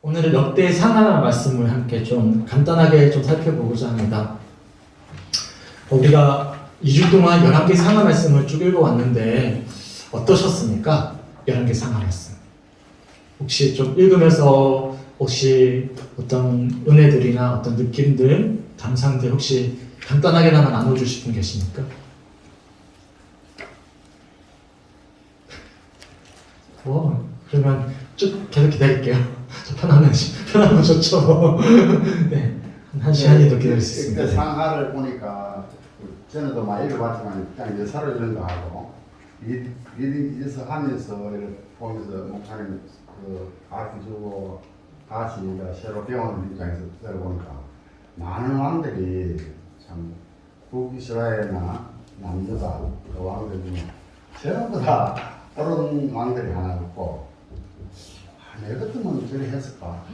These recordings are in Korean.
오늘은 역대 상하 말씀을 함께 좀 간단하게 좀 살펴보고자 합니다. 우리가 2주 동안 11개 상하 말씀을 쭉 읽어왔는데 어떠셨습니까? 11개 상하 말씀. 혹시 좀 읽으면서 혹시 어떤 은혜들이나 어떤 느낌들, 감상들 혹시 간단하게나마 나눠주실 분 계십니까? 그러면 쭉 계속 기다릴게요. 저 편하면 좋죠. 네, 한 시간이 더 기다릴 수 있습니다. 상하를 보니까 저는 또 많이 읽어봤지만 그냥 여사를 이런 거 하고 이서 하면서 이렇게 보면서 목사님 가르쳐주고 다시 새로 배우는 입장에서 들어보니까 많은 왕들이 참 북이스라엘이나 남유다 그 왕들 중에 전부 다 옳은 왕들이 하나 없고 내 같으면 저리 했을까?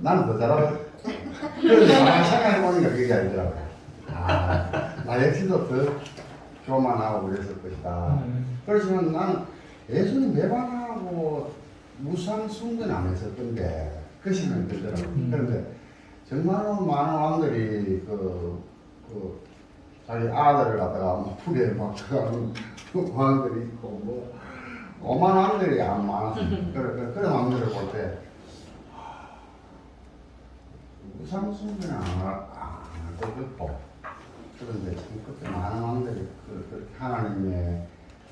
나는 더 잘하고 그래서 가만히 생각해보니까 그게 아니더라고요. 나 역시도 더 교만하고 그랬을 것이다. 그렇지만 나는 예수님 매방하고 무상 숭배는 안 했었던데 그 생각이 들더라고요. 그런데 정말로 많은 왕들이 자기 아들을 갖다가 불에 박혀가는 왕들이 있고 뭐 오만 왕들이 안 많았어요. 그런 왕들을 볼 때 무상 숭배는 안 했고 그런데 참 그때 많은 왕들이 그렇게 하나님의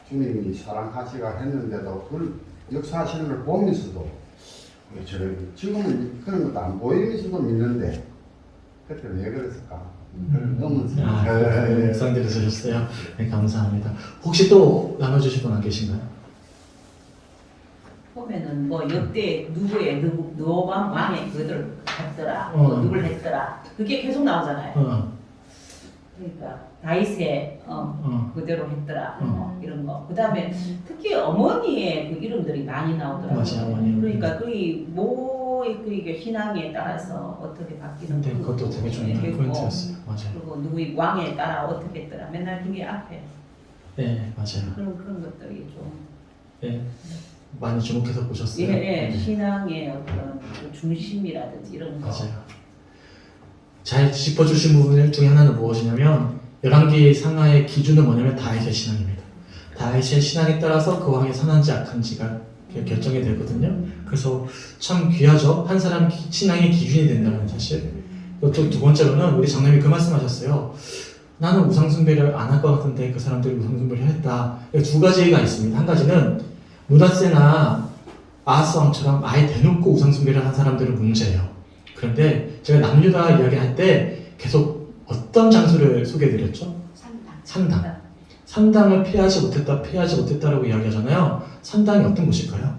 주님이 사랑하시가 했는데도 그 역사하시는 걸 보면서도 왜 저렇게 지금은 그런 것도 안 보이면서도 믿는데 그때 왜 그랬을까? 너무 묵상들을 주셨어요. 네, 감사합니다. 혹시 또 나눠주실 분 안 계신가요? 보면은 뭐 역대 누구 왕의 그들 했더라, 뭐 누굴 했더라, 그게 계속 나오잖아요. 그러니까 다윗의 그대로 했더라, 뭐 이런 거. 그다음에 특히 어머니의 그 이름들이 많이 나오더라고요. 맞아요, 어머니. 그러니까 그게 신앙에 따라서 어떻게 바뀌는 네, 그것도 되게 중요한 포인트였어요. 맞아요. 그리고 누구의 왕에 따라 어떻게 했더라. 맨날 그게 앞에. 네, 맞아요. 그런 것들이 좀. 네, 많이 주목해서 보셨어요. 예, 신앙의 어떤 그 중심이라든지 이런 거. 맞아요. 잘 짚어주신 부분 중에 하나는 무엇이냐면 11개 상하의 기준은 뭐냐면 다윗의 신앙입니다. 다윗의 신앙에 따라서 그 왕이 선한지 악한지가 결정이 되거든요. 그래서 참 귀하죠. 한 사람 신앙의 기준이 된다는 사실. 또 두 번째로는 우리 장로님이 그 말씀하셨어요. 나는 우상숭배를 안 할 것 같은데 그 사람들이 우상숭배를 했다. 두 가지가 있습니다. 한 가지는 무닷세나 아하스 왕처럼 아예 대놓고 우상숭배를 한 사람들은 문제예요. 그런데 제가 남유다 이야기할 때 계속 어떤 장소를 소개해드렸죠? 산당. 산당을 피하지 못했다라고 이야기하잖아요. 산당이 어떤 곳일까요?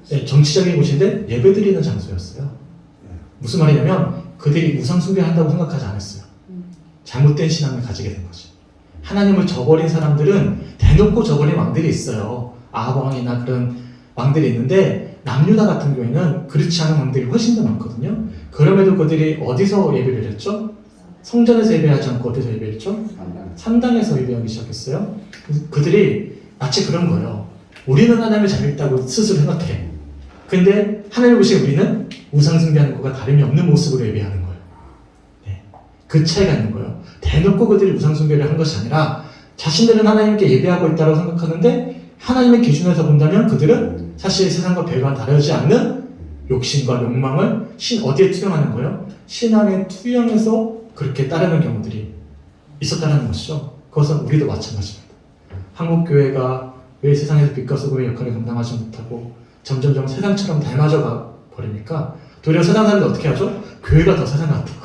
네, 정치적인 곳인데 예배드리는 장소였어요. 무슨 말이냐면 그들이 우상숭배한다고 생각하지 않았어요. 잘못된 신앙을 가지게 된 거죠. 하나님을 저버린 사람들은 대놓고 저버린 왕들이 있어요. 아합 왕이나 그런 왕들이 있는데 남유다 같은 경우에는 그렇지 않은 왕들이 훨씬 더 많거든요. 그럼에도 그들이 어디서 예배를 했죠? 성전에서 예배하지 않고 어디서 예배했죠? 산당에서 예배하기 시작했어요. 그들이 마치 그런 거예요. 우리는 하나님을 잘 믿다고 스스로 생각해. 근데 하나님을 보시기에 우리는 우상숭배하는 것과 다름이 없는 모습으로 예배하는 거예요. 네. 그 차이가 있는 거예요. 대놓고 그들이 우상숭배를 한 것이 아니라 자신들은 하나님께 예배하고 있다고 생각하는데 하나님의 기준에서 본다면 그들은 사실 세상과 별반 다르지 않는 욕심과 욕망을 어디에 투영하는 거예요? 신앙에 투영해서 그렇게 따르는 경우들이 있었다는 것이죠. 그것은 우리도 마찬가지입니다. 한국교회가 왜 세상에서 빛과 소금의 역할을 감당하지 못하고 점점점 세상처럼 닮아져 버리니까 도리어 세상 사람들 어떻게 하죠? 교회가 더 세상 같다고.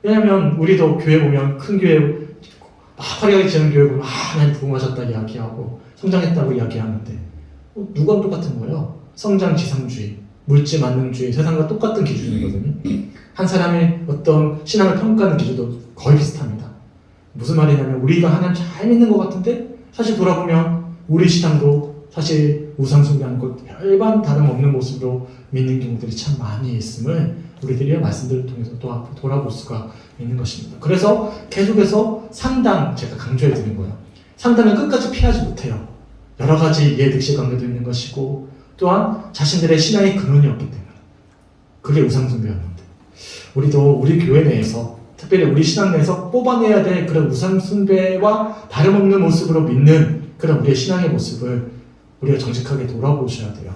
왜냐면 우리도 교회 보면 큰 교회 화려하게 지은 교회 보면 하나님 부흥하셨다 이야기하고 성장했다고 이야기하는데 누가 똑같은 거예요? 성장 지상주의, 물질 만능주의, 세상과 똑같은 기준이거든요. 한 사람의 어떤 신앙을 평가하는 기준도 거의 비슷합니다. 무슨 말이냐면 우리가 하나님 잘 믿는 것 같은데 사실 돌아보면 우리 신앙도 사실 우상숭배하는 것 별반 다름없는 모습으로 믿는 경우들이 참 많이 있음을 우리들이 말씀들을 통해서 또 앞으로 돌아볼 수가 있는 것입니다. 그래서 계속해서 상당 제가 강조해 드린 거예요. 상당은 끝까지 피하지 못해요. 여러 가지 이해득실 관계도 있는 것이고 또한 자신들의 신앙의 근원이었기 때문에 그게 우상숭배였는데 우리도 우리 교회 내에서 특별히 우리 신앙 내에서 뽑아내야 될 그런 우상숭배와 다름없는 모습으로 믿는 그런 우리의 신앙의 모습을 우리가 정직하게 돌아보셔야 돼요.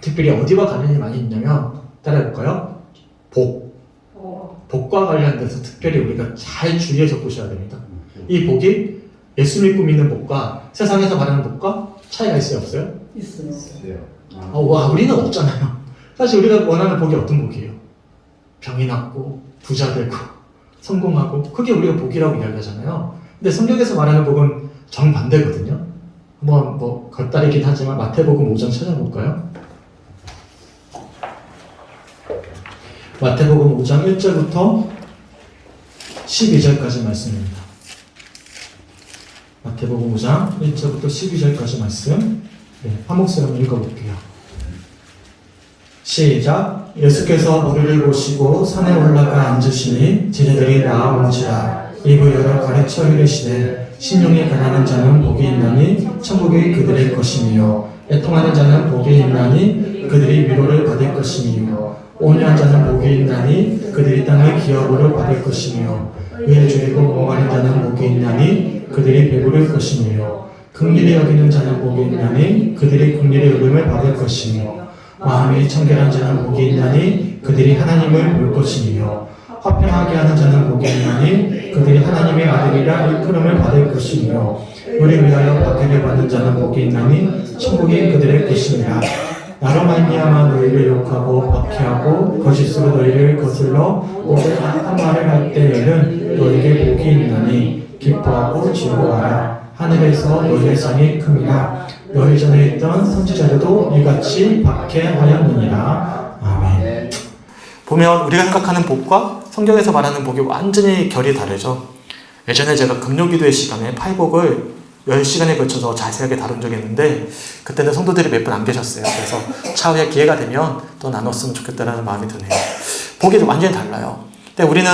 특별히 어디와 관련이 많이 있냐면 따라해볼까요? 복과 관련돼서 특별히 우리가 잘 주의해서 보셔야 됩니다. 이 복이 예수 믿고 믿는 복과 세상에서 말하는 복과 차이가 있어요? 없어요? 있어요. 우리는 없잖아요. 사실 우리가 원하는 복이 어떤 복이에요? 병이 낫고 부자 되고 성공하고 그게 우리가 복이라고 이야기하잖아요. 근데 성경에서 말하는 복은 정반대거든요. 한번 겉다리긴 하지만 마태복음 5장 찾아볼까요? 마태복음 5장 1절부터 12절까지 말씀입니다. 마태복음 5장 1절부터 12절까지 말씀 한 목소리 한번 읽어볼게요. 시작. 예수께서 무리를 보시고 산에 올라가 앉으시니 제자들이 나아온지라 입을 열어 가르쳐 이르시되 심령이 가난한 자는 복이 있나니 천국이 그들의 것이며 애통하는 자는 복이 있나니 그들이 위로를 받을 것이며 온유한 자는 복이 있나니 그들이 땅의 기업으로 받을 것이며 의에 줄이고 목마른 자는 복이 있나니 그들이 배부를 것이며 긍휼히 여기는 자는 복이 있나니 그들이 긍휼의 이름을 받을 것이며 마음이 청결한 자는 복이 있나니 그들이 하나님을 볼 것이며 화평하게 하는 자는 복이 있나니 그들이 하나님의 아들이라 일컬음을 받을 것이며 우리 위하여 박해를 받는 자는 복이 있나니 천국이 그들의 것이니라. 나로 말미암아 너희를 욕하고 박해하고 거짓으로 너희를 거슬러 모든 악한 말을 할 때에는 너희에게 복이 있나니 기뻐하고 즐거워하라. 하늘에서 너희의 상이 큽니다. 너희 전에 있던 선지자들도 이같이 박해하였느니라. 아멘. 보면 우리가 생각하는 복과 성경에서 말하는 복이 완전히 결이 다르죠. 예전에 제가 금요기도의 시간에 팔복을 10시간에 걸쳐서 자세하게 다룬 적이 있는데 그때는 성도들이 몇 분 안 계셨어요. 그래서 차후에 기회가 되면 또 나눴으면 좋겠다라는 마음이 드네요. 복이 완전히 달라요. 근데 우리는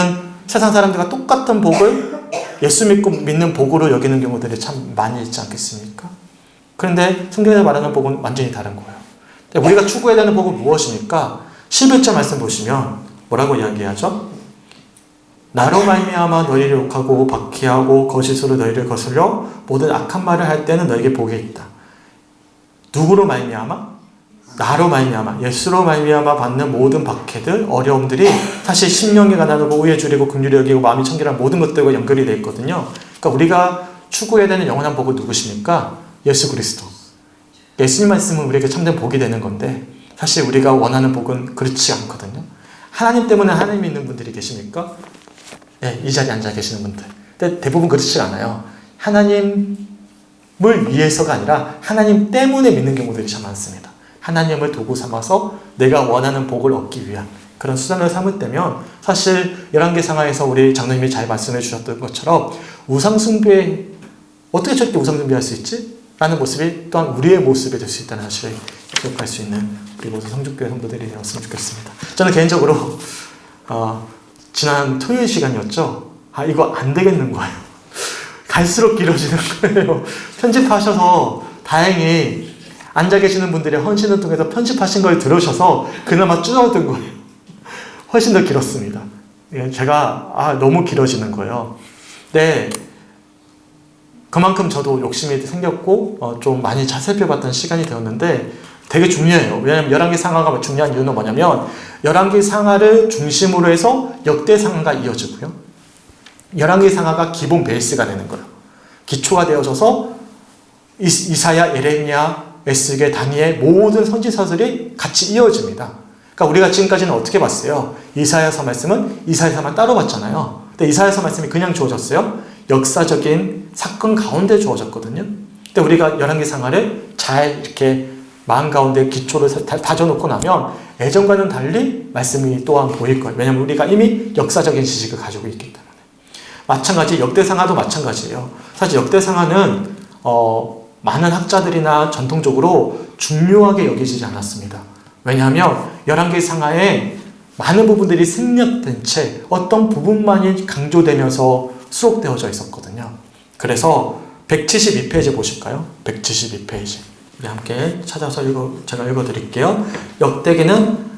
세상 사람들과 똑같은 복을 예수 믿고 믿는 복으로 여기는 경우들이 참 많이 있지 않겠습니까? 그런데 성경에서 말하는 복은 완전히 다른 거예요. 근데 우리가 추구해야 되는 복은 무엇입니까? 11절 말씀 보시면 뭐라고 이야기하죠? 나로 말미암아 너희를 욕하고 박해하고 거짓으로 너희를 거슬려 모든 악한 말을 할 때는 너에게 복이 있다. 누구로 말미암아? 나로 말미암아, 예수로 말미암아 받는 모든 박해들, 어려움들이 사실 심령이 가난하고 의에 줄이고 긍휼히 여기고 마음이 청결한 모든 것들과 연결이 되어 있거든요. 그러니까 우리가 추구해야 되는 영원한 복은 누구십니까? 예수 그리스도. 예수님 말씀은 우리에게 참된 복이 되는 건데 사실 우리가 원하는 복은 그렇지 않거든요. 하나님 때문에 하나님 믿는 분들이 계십니까? 네, 이 자리에 앉아 계시는 분들. 근데 대부분 그렇지 않아요. 하나님을 위해서가 아니라 하나님 때문에 믿는 경우들이 참 많습니다. 하나님을 도구 삼아서 내가 원하는 복을 얻기 위한 그런 수단을 삼을 때면 사실 11개상하에서 우리 장로님이 잘 말씀해 주셨던 것처럼 우상숭배, 어떻게 저렇게 우상숭배할 수 있지? 라는 모습이 또한 우리의 모습이 될 수 있다는 사실을 기억할 수 있는 우리 모든 성죽교회 성도들이 되었으면 좋겠습니다. 저는 개인적으로 지난 토요일 시간이었죠. 이거 안 되겠는 거예요. 갈수록 길어지는 거예요. 편집하셔서 다행히 앉아 계시는 분들의 헌신을 통해서 편집하신 걸 들으셔서 그나마 줄어든 거예요. 훨씬 더 길었습니다. 제가 너무 길어지는 거예요. 네, 그만큼 저도 욕심이 생겼고 좀 많이 살펴봤던 시간이 되었는데 되게 중요해요. 왜냐하면 11개 상하가 중요한 이유는 뭐냐면 11개 상하를 중심으로 해서 역대 상하가 이어지고요. 11개 상하가 기본 베이스가 되는 거예요. 기초가 되어져서 이사야, 예레미야, 에스겔, 다니엘 모든 선지서들이 같이 이어집니다. 그러니까 우리가 지금까지는 어떻게 봤어요? 이사야서 말씀은 이사야서만 따로 봤잖아요. 근데 이사야서 말씀이 그냥 주어졌어요? 역사적인 사건 가운데 주어졌거든요. 근데 우리가 11개 상하를 잘 이렇게 마음 가운데 기초를 다져놓고 나면 예전과는 달리 말씀이 또한 보일 거예요. 왜냐하면 우리가 이미 역사적인 지식을 가지고 있기 때문에. 마찬가지 역대상하도 마찬가지예요. 사실 역대상하는 많은 학자들이나 전통적으로 중요하게 여겨지지 않았습니다. 왜냐하면 11개 상하에 많은 부분들이 생략된 채 어떤 부분만이 강조되면서 수록되어져 있었거든요. 그래서 172페이지 보실까요? 172페이지. 우리 함께 찾아서 제가 읽어드릴게요. 역대기는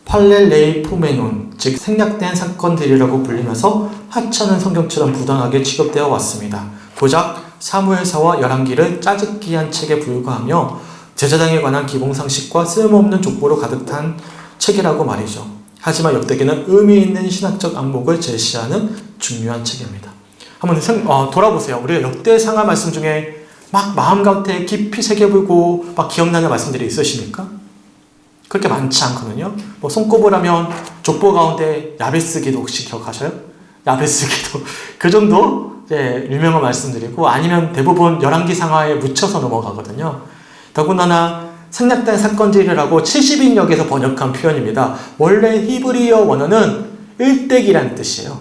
팔렐레이포메논, 즉 생략된 사건들이라고 불리면서 하찮은 성경처럼 부당하게 취급되어 왔습니다. 고작 사무엘사와 열왕기를 짜깁기한 책에 불과하며 제사장에 관한 기본상식과 쓸모없는 족보로 가득 찬 책이라고 말이죠. 하지만 역대기는 의미 있는 신학적 안목을 제시하는 중요한 책입니다. 한번 돌아보세요. 우리가 역대상하 말씀 중에 막 마음 가운데 깊이 새겨보고 막 기억나는 말씀들이 있으십니까? 그렇게 많지 않거든요. 뭐 손꼽을 하면 족보 가운데 야베스 기도 혹시 기억하셔요? 야베스 기도 그 정도 이제 유명한 말씀들이고, 아니면 대부분 열왕기 상하에 묻혀서 넘어가거든요. 더군다나 생략된 사건들이라고 70인역에서 번역한 표현입니다. 원래 히브리어 원어는 일대기라는 뜻이에요.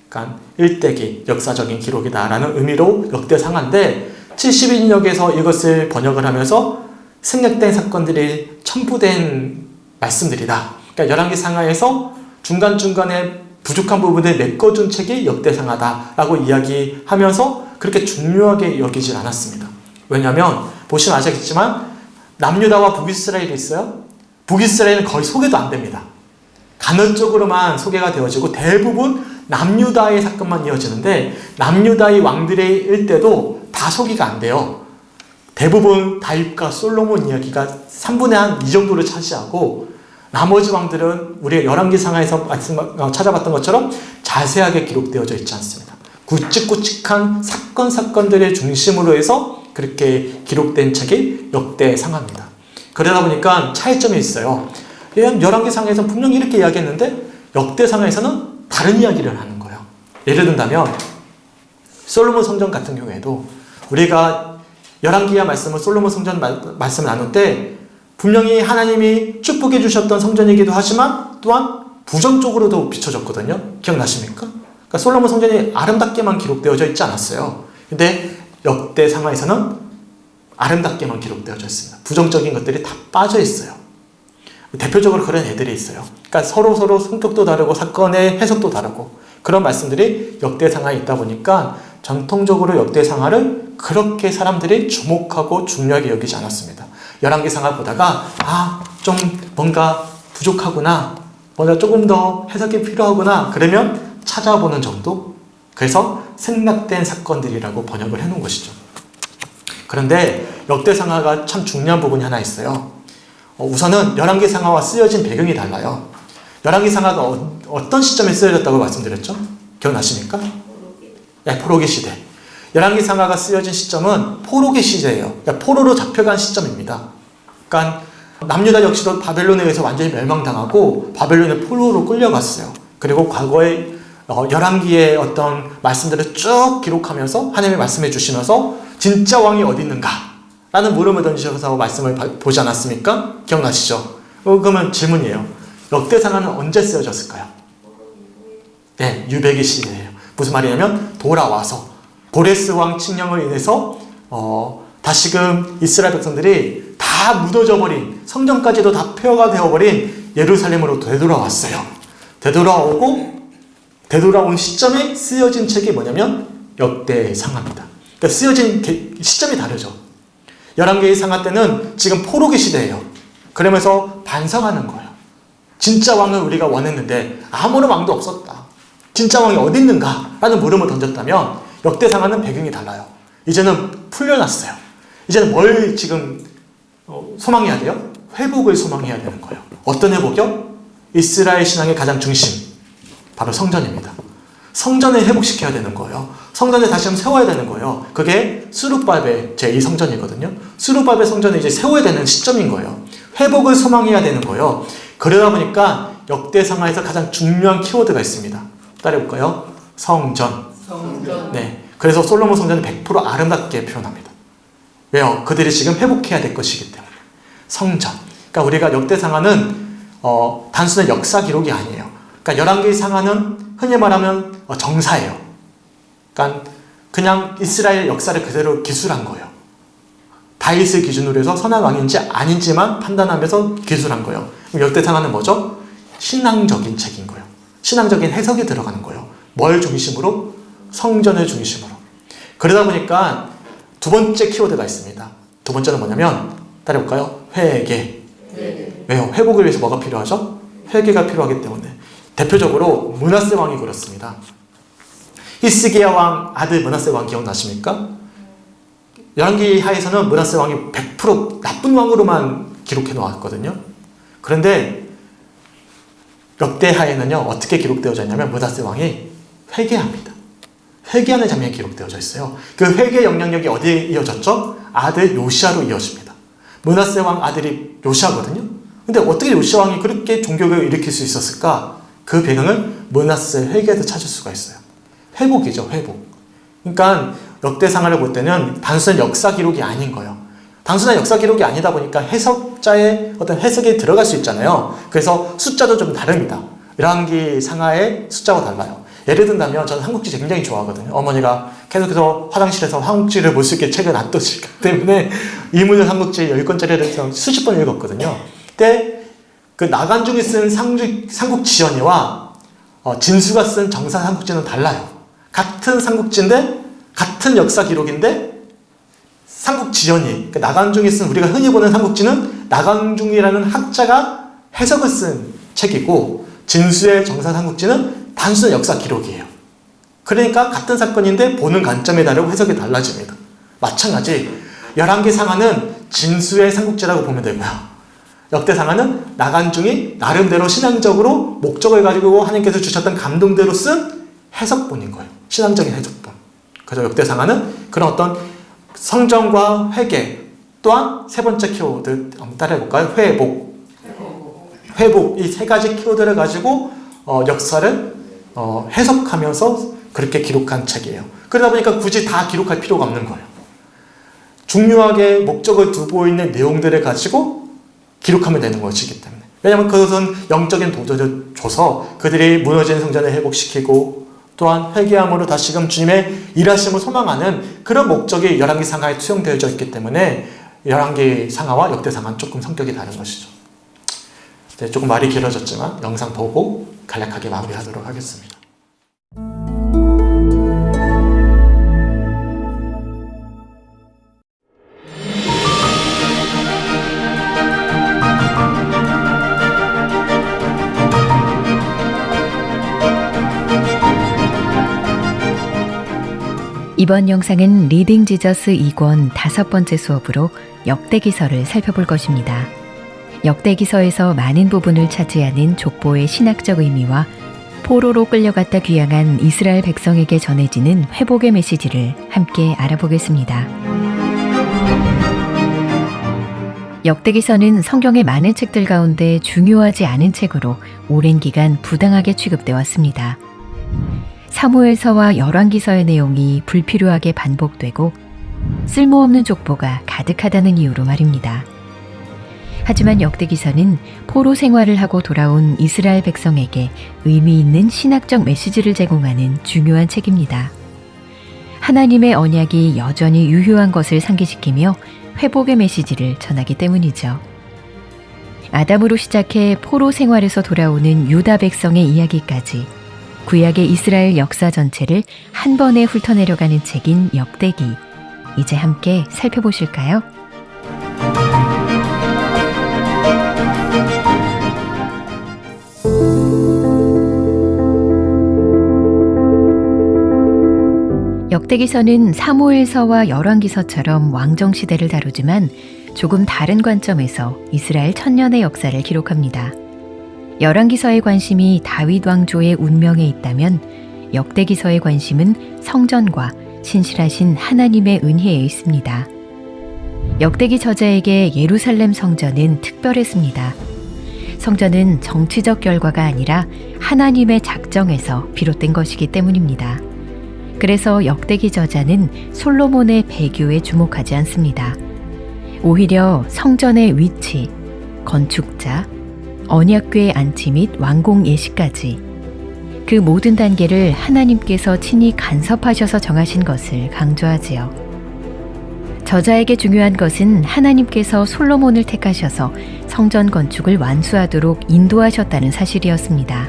그러니까 일대기, 역사적인 기록이다라는 의미로 역대상하인데 70인역에서 이것을 번역을 하면서 생략된 사건들이 첨부된 말씀들이다. 그러니까 열왕기 상하에서 중간중간에 부족한 부분을 메꿔준 책이 역대상하다라고 이야기하면서 그렇게 중요하게 여기질 않았습니다. 왜냐하면 보시면 아시겠지만 남유다와 북이스라엘이 있어요. 북이스라엘은 거의 소개도 안 됩니다. 간헐적으로만 소개가 되어지고 대부분 남유다의 사건만 이어지는데, 남유다의 왕들의 일대도 다 소개가 안 돼요. 대부분 다윗과 솔로몬 이야기가 3분의 1 이 정도를 차지하고, 나머지 왕들은 우리가 열왕기 상하에서 찾아봤던 것처럼 자세하게 기록되어져 있지 않습니다. 굵직굵직한 사건들의 중심으로 해서 그렇게 기록된 책이 역대상하입니다. 그러다 보니까 차이점이 있어요. 열왕기 상하에서는 분명히 이렇게 이야기했는데 역대상하에서는 다른 이야기를 하는 거예요. 예를 든다면 솔로몬 성전 같은 경우에도 우리가 열왕기야 말씀을 솔로몬 성전 말씀을 나눌 때 분명히 하나님이 축복해 주셨던 성전이기도 하지만 또한 부정적으로도 비춰졌거든요. 기억나십니까? 그러니까 솔로몬 성전이 아름답게만 기록되어져 있지 않았어요. 근데 역대상하에서는 아름답게만 기록되어져 있습니다. 부정적인 것들이 다 빠져 있어요. 대표적으로 그런 애들이 있어요. 그러니까 서로 성격도 다르고 사건의 해석도 다르고 그런 말씀들이 역대상하에 있다 보니까 전통적으로 역대상하를 그렇게 사람들이 주목하고 중요하게 여기지 않았습니다. 열왕기 상하 보다가 좀 뭔가 부족하구나, 뭔가 조금 더 해석이 필요하구나 그러면 찾아보는 정도. 그래서 생략된 사건들이라고 번역을 해놓은 것이죠. 그런데 역대상하가 참 중요한 부분이 하나 있어요. 우선은 열왕기 상하와 쓰여진 배경이 달라요. 열왕기 상하가 어떤 시점에 쓰여졌다고 말씀드렸죠? 기억나십니까? 포로기 시대. 열왕기 상하가 쓰여진 시점은 포로기 시대예요. 그러니까 포로로 잡혀간 시점입니다. 그러니까 남유다 역시도 바벨론에 의해서 완전히 멸망당하고 바벨론의 포로로 끌려갔어요. 그리고 과거에 열왕기의 어떤 말씀들을 쭉 기록하면서 하나님이 말씀해 주시면서 진짜 왕이 어디 있는가? 라는 물음을 던지셔서 말씀을 보지 않았습니까? 기억나시죠? 그러면 질문이에요. 역대상하는 언제 쓰여졌을까요? 네, 유배기 시대예요. 무슨 말이냐면 돌아와서 고레스 왕 칙령을 인해서 다시금 이스라엘 백성들이 다 무너져 버린, 성전까지도 다 폐허가 되어버린 예루살렘으로 되돌아왔어요. 되돌아온 시점에 쓰여진 책이 뭐냐면 역대상하입니다. 그러니까 쓰여진 시점이 다르죠. 열왕기 상하 때는 지금 포로기 시대예요. 그러면서 반성하는 거예요. 진짜 왕을 우리가 원했는데 아무런 왕도 없었다. 진짜 왕이 어디 있는가? 라는 물음을 던졌다면 역대상하는 배경이 달라요. 이제는 풀려났어요. 이제는 뭘 지금 소망해야 돼요? 회복을 소망해야 되는 거예요. 어떤 회복이요? 이스라엘 신앙의 가장 중심, 바로 성전입니다. 성전을 회복시켜야 되는 거예요. 성전을 다시 한번 세워야 되는 거예요. 그게 스룹바벨 제2성전이거든요. 스룹바벨 성전을 이제 세워야 되는 시점인 거예요. 회복을 소망해야 되는 거예요. 그러다 보니까 역대상하에서 가장 중요한 키워드가 있습니다. 따라해볼까요? 성전. 네. 그래서 솔로몬 성전은 100% 아름답게 표현합니다. 왜요? 그들이 지금 회복해야 될 것이기 때문에. 성전. 그러니까 우리가 역대상하는 단순한 역사 기록이 아니에요. 그러니까 열왕기 상하는 흔히 말하면 정사예요. 그러니까 그냥 이스라엘 역사를 그대로 기술한 거예요. 다윗을 기준으로 해서 선한 왕인지 아닌지만 판단하면서 기술한 거예요. 역대상하는 뭐죠? 신앙적인 책인 거예요. 신앙적인 해석이 들어가는 거예요. 뭘 중심으로? 성전을 중심으로. 그러다 보니까 두 번째 키워드가 있습니다. 두 번째는 뭐냐면 따라해볼까요? 회개. 왜요? 회복을 위해서 뭐가 필요하죠? 회개가 필요하기 때문에. 대표적으로 므낫세 왕이 그렇습니다. 히스기야 왕 아들 므낫세 왕 기억나십니까? 열왕기 하에서는 므낫세 왕이 100% 나쁜 왕으로만 기록해 놓았거든요. 그런데 역대하에는요 어떻게 기록되어져 있냐면 므낫세 왕이 회개합니다. 회개하는 장면이 기록되어져 있어요. 그 회개 영향력이 어디에 이어졌죠? 아들 요시아로 이어집니다. 므낫세 왕 아들이 요시아거든요. 근데 어떻게 요시아 왕이 그렇게 종교개혁을 일으킬 수 있었을까? 그 배경을 므낫세 회개에서 찾을 수가 있어요. 회복이죠, 회복. 그러니까 역대상하를 볼 때는 단순한 역사 기록이 아닌 거예요. 단순한 역사 기록이 아니다 보니까 해석자의 어떤 해석이 들어갈 수 있잖아요. 그래서 숫자도 좀 다릅니다. 열왕기 상하의 숫자가 달라요. 예를 든다면 저는 한국지 굉장히 좋아하거든요. 어머니가 계속해서 화장실에서 한국지를 볼 수 있게 책을 놔두시기 때문에 이문열 한국지 10권짜리를 수십 번 읽었거든요. 그때 그 나간중이 쓴 삼국지연의와 진수가 쓴 정산 삼국지는 달라요. 같은 삼국지인데 같은 역사 기록인데 삼국지연의, 그러니까 나간중이 쓴 우리가 흔히 보는 삼국지는 나간중이라는 학자가 해석을 쓴 책이고 진수의 정산 삼국지는 단순한 역사 기록이에요. 그러니까 같은 사건인데 보는 관점에 다르고 해석이 달라집니다. 마찬가지 열왕기 상하는 진수의 삼국지라고 보면 되고요. 역대상하는 나간중이 나름대로 신앙적으로 목적을 가지고 하나님께서 주셨던 감동대로 쓴 해석본인 거예요. 신앙적인 해석본. 그래서 역대상하는 그런 어떤 성전과 회개, 또한 세 번째 키워드 한번 따라해볼까요? 회복. 이 세 가지 키워드를 가지고 역사를 해석하면서 그렇게 기록한 책이에요. 그러다 보니까 굳이 다 기록할 필요가 없는 거예요. 중요하게 목적을 두고 있는 내용들을 가지고 기록하면 되는 것이기 때문에. 왜냐하면 그것은 영적인 도전을 줘서 그들이 무너진 성전을 회복시키고 또한 회개함으로 다시금 주님의 일하심을 소망하는 그런 목적이 열왕기 상하에 투영되어져 있기 때문에 열왕기 상하와 역대 상하는 조금 성격이 다른 것이죠. 네, 조금 말이 길어졌지만 영상 보고 간략하게 마무리하도록 하겠습니다. 이번 영상은 리딩 지저스 2권 5번째 수업으로 역대기서를 살펴볼 것입니다. 역대기서에서 많은 부분을 차지하는 족보의 신학적 의미와 포로로 끌려갔다 귀향한 이스라엘 백성에게 전해지는 회복의 메시지를 함께 알아보겠습니다. 역대기서는 성경의 많은 책들 가운데 중요하지 않은 책으로 오랜 기간 부당하게 취급되어 왔습니다. 사무엘서와 열왕기서의 내용이 불필요하게 반복되고 쓸모없는 족보가 가득하다는 이유로 말입니다. 하지만 역대기서는 포로 생활을 하고 돌아온 이스라엘 백성에게 의미 있는 신학적 메시지를 제공하는 중요한 책입니다. 하나님의 언약이 여전히 유효한 것을 상기시키며 회복의 메시지를 전하기 때문이죠. 아담으로 시작해 포로 생활에서 돌아오는 유다 백성의 이야기까지 구약의 이스라엘 역사 전체를 한 번에 훑어내려가는 책인 역대기. 이제 함께 살펴보실까요? 역대기서는 사무엘서와 열왕기서처럼 왕정시대를 다루지만 조금 다른 관점에서 이스라엘 천년의 역사를 기록합니다. 열왕기서의 관심이 다윗 왕조의 운명에 있다면 역대기서의 관심은 성전과 신실하신 하나님의 은혜에 있습니다. 역대기 저자에게 예루살렘 성전은 특별했습니다. 성전은 정치적 결과가 아니라 하나님의 작정에서 비롯된 것이기 때문입니다. 그래서 역대기 저자는 솔로몬의 배교에 주목하지 않습니다. 오히려 성전의 위치, 건축자, 언약궤의 안치 및 완공 예시까지 그 모든 단계를 하나님께서 친히 간섭하셔서 정하신 것을 강조하지요. 저자에게 중요한 것은 하나님께서 솔로몬을 택하셔서 성전 건축을 완수하도록 인도하셨다는 사실이었습니다.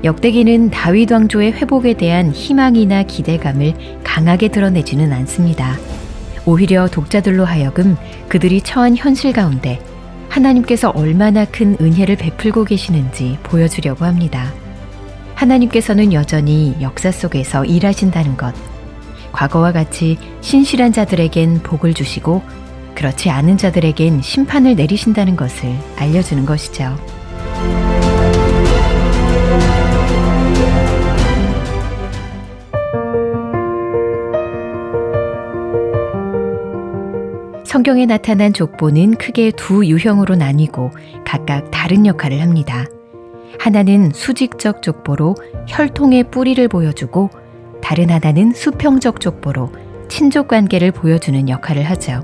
역대기는 다윗 왕조의 회복에 대한 희망이나 기대감을 강하게 드러내지는 않습니다. 오히려 독자들로 하여금 그들이 처한 현실 가운데 하나님께서 얼마나 큰 은혜를 베풀고 계시는지 보여주려고 합니다. 하나님께서는 여전히 역사 속에서 일하신다는 것, 과거와 같이 신실한 자들에겐 복을 주시고 그렇지 않은 자들에겐 심판을 내리신다는 것을 알려주는 것이죠. 성경에 나타난 족보는 크게 두 유형으로 나뉘고 각각 다른 역할을 합니다. 하나는 수직적 족보로 혈통의 뿌리를 보여주고 다른 하나는 수평적 족보로 친족 관계를 보여주는 역할을 하죠.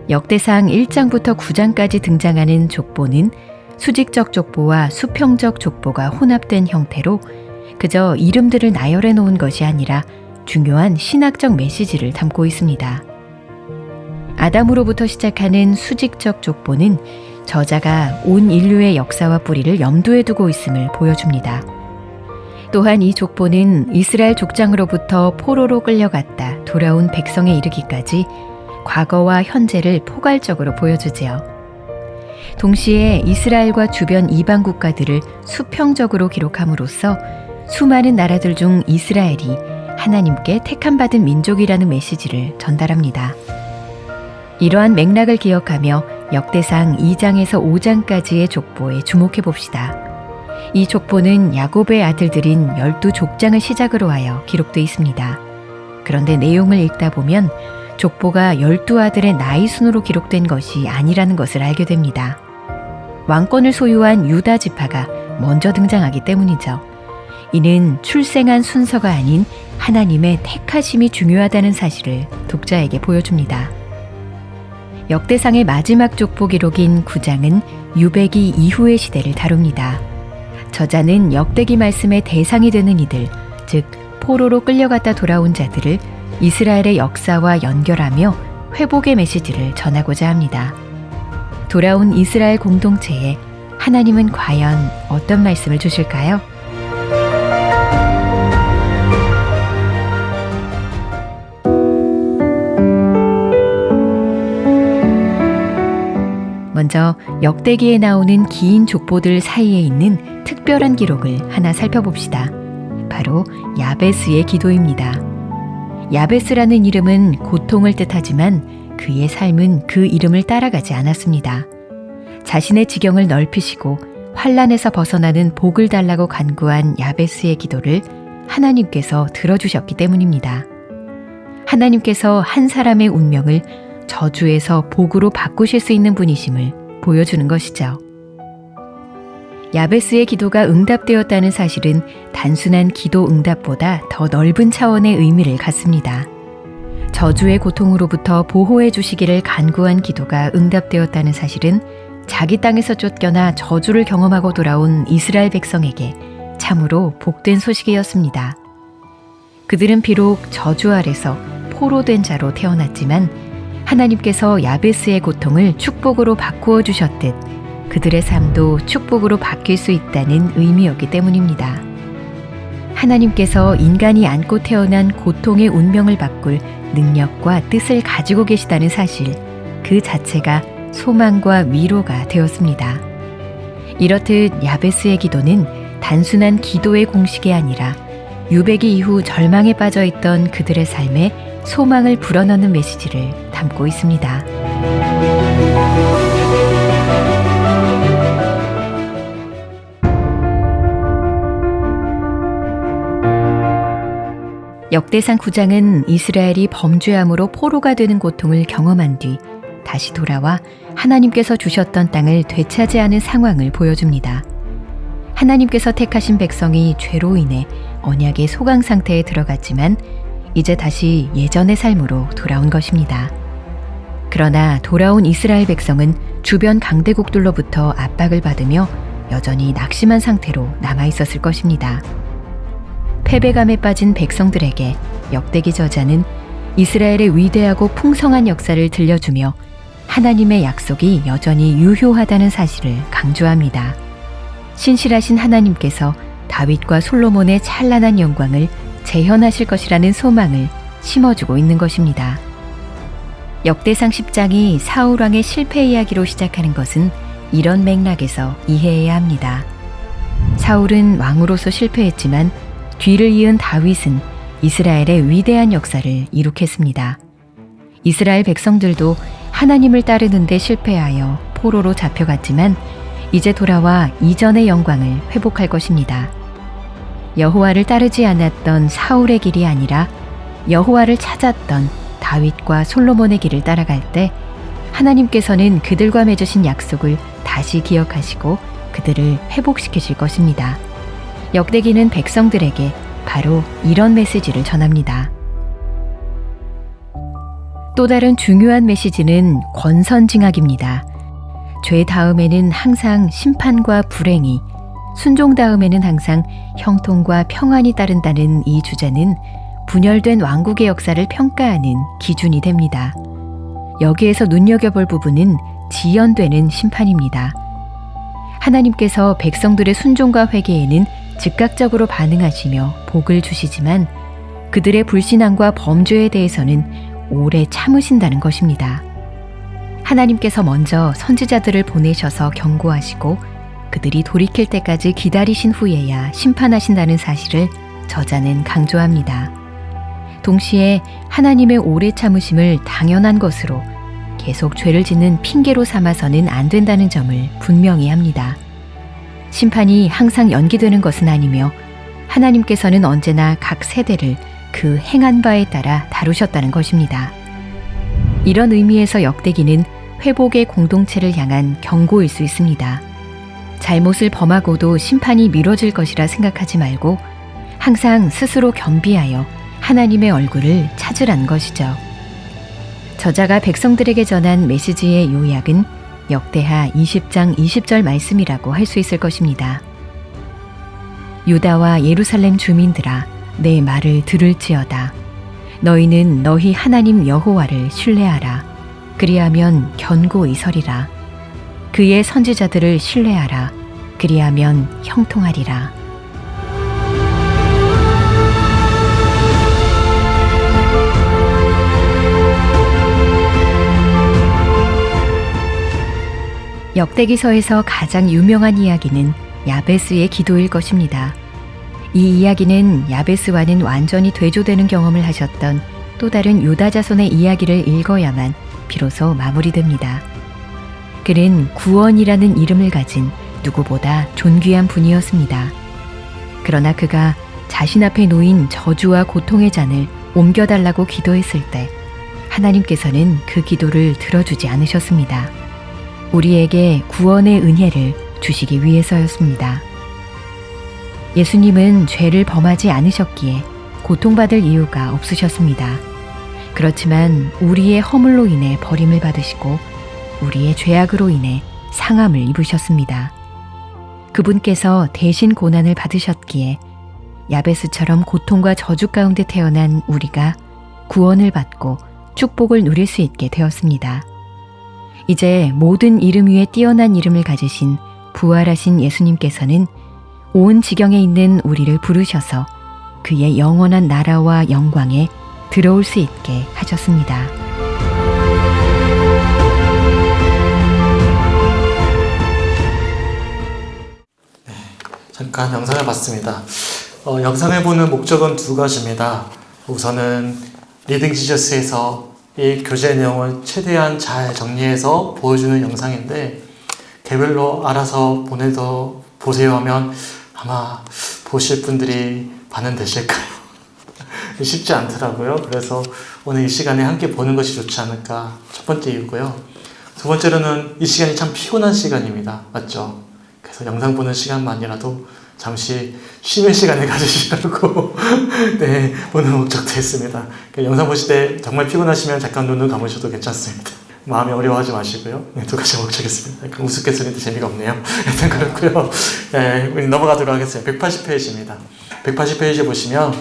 역대상 1장부터 9장까지 등장하는 족보는 수직적 족보와 수평적 족보가 혼합된 형태로 그저 이름들을 나열해 놓은 것이 아니라 중요한 신학적 메시지를 담고 있습니다. 아담으로부터 시작하는 수직적 족보는 저자가 온 인류의 역사와 뿌리를 염두에 두고 있음을 보여줍니다. 또한 이 족보는 이스라엘 족장으로부터 포로로 끌려갔다 돌아온 백성에 이르기까지 과거와 현재를 포괄적으로 보여주지요. 동시에 이스라엘과 주변 이방 국가들을 수평적으로 기록함으로써 수많은 나라들 중 이스라엘이 하나님께 택함받은 민족이라는 메시지를 전달합니다. 이러한 맥락을 기억하며 역대상 2장에서 5장까지의 족보에 주목해 봅시다. 이 족보는 야곱의 아들들인 12족장을 시작으로 하여 기록되어 있습니다. 그런데 내용을 읽다 보면 족보가 12아들의 나이 순으로 기록된 것이 아니라는 것을 알게 됩니다. 왕권을 소유한 유다 지파가 먼저 등장하기 때문이죠. 이는 출생한 순서가 아닌 하나님의 택하심이 중요하다는 사실을 독자에게 보여줍니다. 역대상의 마지막 족보 기록인 9장은 유배기 이후의 시대를 다룹니다. 저자는 역대기 말씀의 대상이 되는 이들, 즉 포로로 끌려갔다 돌아온 자들을 이스라엘의 역사와 연결하며 회복의 메시지를 전하고자 합니다. 돌아온 이스라엘 공동체에 하나님은 과연 어떤 말씀을 주실까요? 먼저 역대기에 나오는 긴 족보들 사이에 있는 특별한 기록을 하나 살펴봅시다. 바로 야베스의 기도입니다. 야베스라는 이름은 고통을 뜻하지만 그의 삶은 그 이름을 따라가지 않았습니다. 자신의 지경을 넓히시고 환난에서 벗어나는 복을 달라고 간구한 야베스의 기도를 하나님께서 들어주셨기 때문입니다. 하나님께서 한 사람의 운명을 저주에서 복으로 바꾸실 수 있는 분이심을 보여주는 것이죠. 야베스의 기도가 응답되었다는 사실은 단순한 기도 응답보다 더 넓은 차원의 의미를 갖습니다. 저주의 고통으로부터 보호해 주시기를 간구한 기도가 응답되었다는 사실은 자기 땅에서 쫓겨나 저주를 경험하고 돌아온 이스라엘 백성에게 참으로 복된 소식이었습니다. 그들은 비록 저주 아래서 포로된 자로 태어났지만 하나님께서 야베스의 고통을 축복으로 바꾸어 주셨듯 그들의 삶도 축복으로 바뀔 수 있다는 의미였기 때문입니다. 하나님께서 인간이 안고 태어난 고통의 운명을 바꿀 능력과 뜻을 가지고 계시다는 사실, 그 자체가 소망과 위로가 되었습니다. 이렇듯 야베스의 기도는 단순한 기도의 공식이 아니라 유배기 이후 절망에 빠져 있던 그들의 삶에 소망을 불어넣는 메시지를 담고 있습니다. 역대상 9장은 이스라엘이 범죄함으로 포로가 되는 고통을 경험한 뒤 다시 돌아와 하나님께서 주셨던 땅을 되찾이하는 상황을 보여줍니다. 하나님께서 택하신 백성이 죄로 인해 언약의 소강 상태에 들어갔지만 이제 다시 예전의 삶으로 돌아온 것입니다. 그러나 돌아온 이스라엘 백성은 주변 강대국들로부터 압박을 받으며 여전히 낙심한 상태로 남아있었을 것입니다. 패배감에 빠진 백성들에게 역대기 저자는 이스라엘의 위대하고 풍성한 역사를 들려주며 하나님의 약속이 여전히 유효하다는 사실을 강조합니다. 신실하신 하나님께서 다윗과 솔로몬의 찬란한 영광을 재현하실 것이라는 소망을 심어주고 있는 것입니다. 역대상 10장이 사울 왕의 실패 이야기로 시작하는 것은 이런 맥락에서 이해해야 합니다. 사울은 왕으로서 실패했지만 뒤를 이은 다윗은 이스라엘의 위대한 역사를 이룩했습니다. 이스라엘 백성들도 하나님을 따르는데 실패하여 포로로 잡혀갔지만 이제 돌아와 이전의 영광을 회복할 것입니다. 여호와를 따르지 않았던 사울의 길이 아니라 여호와를 찾았던 다윗과 솔로몬의 길을 따라갈 때 하나님께서는 그들과 맺으신 약속을 다시 기억하시고 그들을 회복시키실 것입니다. 역대기는 백성들에게 바로 이런 메시지를 전합니다. 또 다른 중요한 메시지는 권선징악입니다. 죄 다음에는 항상 심판과 불행이, 순종 다음에는 항상 형통과 평안이 따른다는 이 주제는 분열된 왕국의 역사를 평가하는 기준이 됩니다. 여기에서 눈여겨볼 부분은 지연되는 심판입니다. 하나님께서 백성들의 순종과 회개에는 즉각적으로 반응하시며 복을 주시지만 그들의 불신앙과 범죄에 대해서는 오래 참으신다는 것입니다. 하나님께서 먼저 선지자들을 보내셔서 경고하시고 그들이 돌이킬 때까지 기다리신 후에야 심판하신다는 사실을 저자는 강조합니다. 동시에 하나님의 오래 참으심을 당연한 것으로 계속 죄를 짓는 핑계로 삼아서는 안 된다는 점을 분명히 합니다. 심판이 항상 연기되는 것은 아니며 하나님께서는 언제나 각 세대를 그 행한 바에 따라 다루셨다는 것입니다. 이런 의미에서 역대기는 회복의 공동체를 향한 경고일 수 있습니다. 잘못을 범하고도 심판이 미뤄질 것이라 생각하지 말고 항상 스스로 겸비하여 하나님의 얼굴을 찾으라는 것이죠. 저자가 백성들에게 전한 메시지의 요약은 역대하 20장 20절 말씀이라고 할 수 있을 것입니다. 유다와 예루살렘 주민들아, 내 말을 들을지어다. 너희는 너희 하나님 여호와를 신뢰하라. 그리하면 견고히 서리라. 그의 선지자들을 신뢰하라. 그리하면 형통하리라. 역대기서에서 가장 유명한 이야기는 야베스의 기도일 것입니다. 이 이야기는 야베스와는 완전히 대조되는 경험을 하셨던 또 다른 유다 자손의 이야기를 읽어야만 비로소 마무리됩니다. 그는 구원이라는 이름을 가진 누구보다 존귀한 분이었습니다. 그러나 그가 자신 앞에 놓인 저주와 고통의 잔을 옮겨달라고 기도했을 때 하나님께서는 그 기도를 들어주지 않으셨습니다. 우리에게 구원의 은혜를 주시기 위해서였습니다. 예수님은 죄를 범하지 않으셨기에 고통받을 이유가 없으셨습니다. 그렇지만 우리의 허물로 인해 버림을 받으시고 우리의 죄악으로 인해 상함을 입으셨습니다. 그분께서 대신 고난을 받으셨기에 야베스처럼 고통과 저주 가운데 태어난 우리가 구원을 받고 축복을 누릴 수 있게 되었습니다. 이제 모든 이름 위에 뛰어난 이름을 가지신 부활하신 예수님께서는 온 지경에 있는 우리를 부르셔서 그의 영원한 나라와 영광에 들어올 수 있게 하셨습니다. 잠깐 영상을 봤습니다. 영상을 보는 목적은 두 가지입니다. 우선은 리딩 지저스에서 이 교재 내용을 최대한 잘 정리해서 보여주는 영상인데 개별로 알아서 보내서 보세요 하면 아마 보실 분들이 반응되실까요? 쉽지 않더라고요. 그래서 오늘 이 시간에 함께 보는 것이 좋지 않을까 첫 번째 이유고요. 두 번째로는 이 시간이 참 피곤한 시간입니다. 맞죠? 그래서 영상 보는 시간만이라도 잠시 쉬는 시간을 가지시라고 네, 오늘 목적도 했습니다. 영상 보실 때 정말 피곤하시면 잠깐 눈을 감으셔도 괜찮습니다. 마음이 어려워하지 마시고요. 네, 두 가지 목적이었습니다. 우스갯소리도 재미가 없네요. 일단 그렇고요. 네, 우리 넘어가도록 하겠습니다. 180페이지입니다. 180페이지 보시면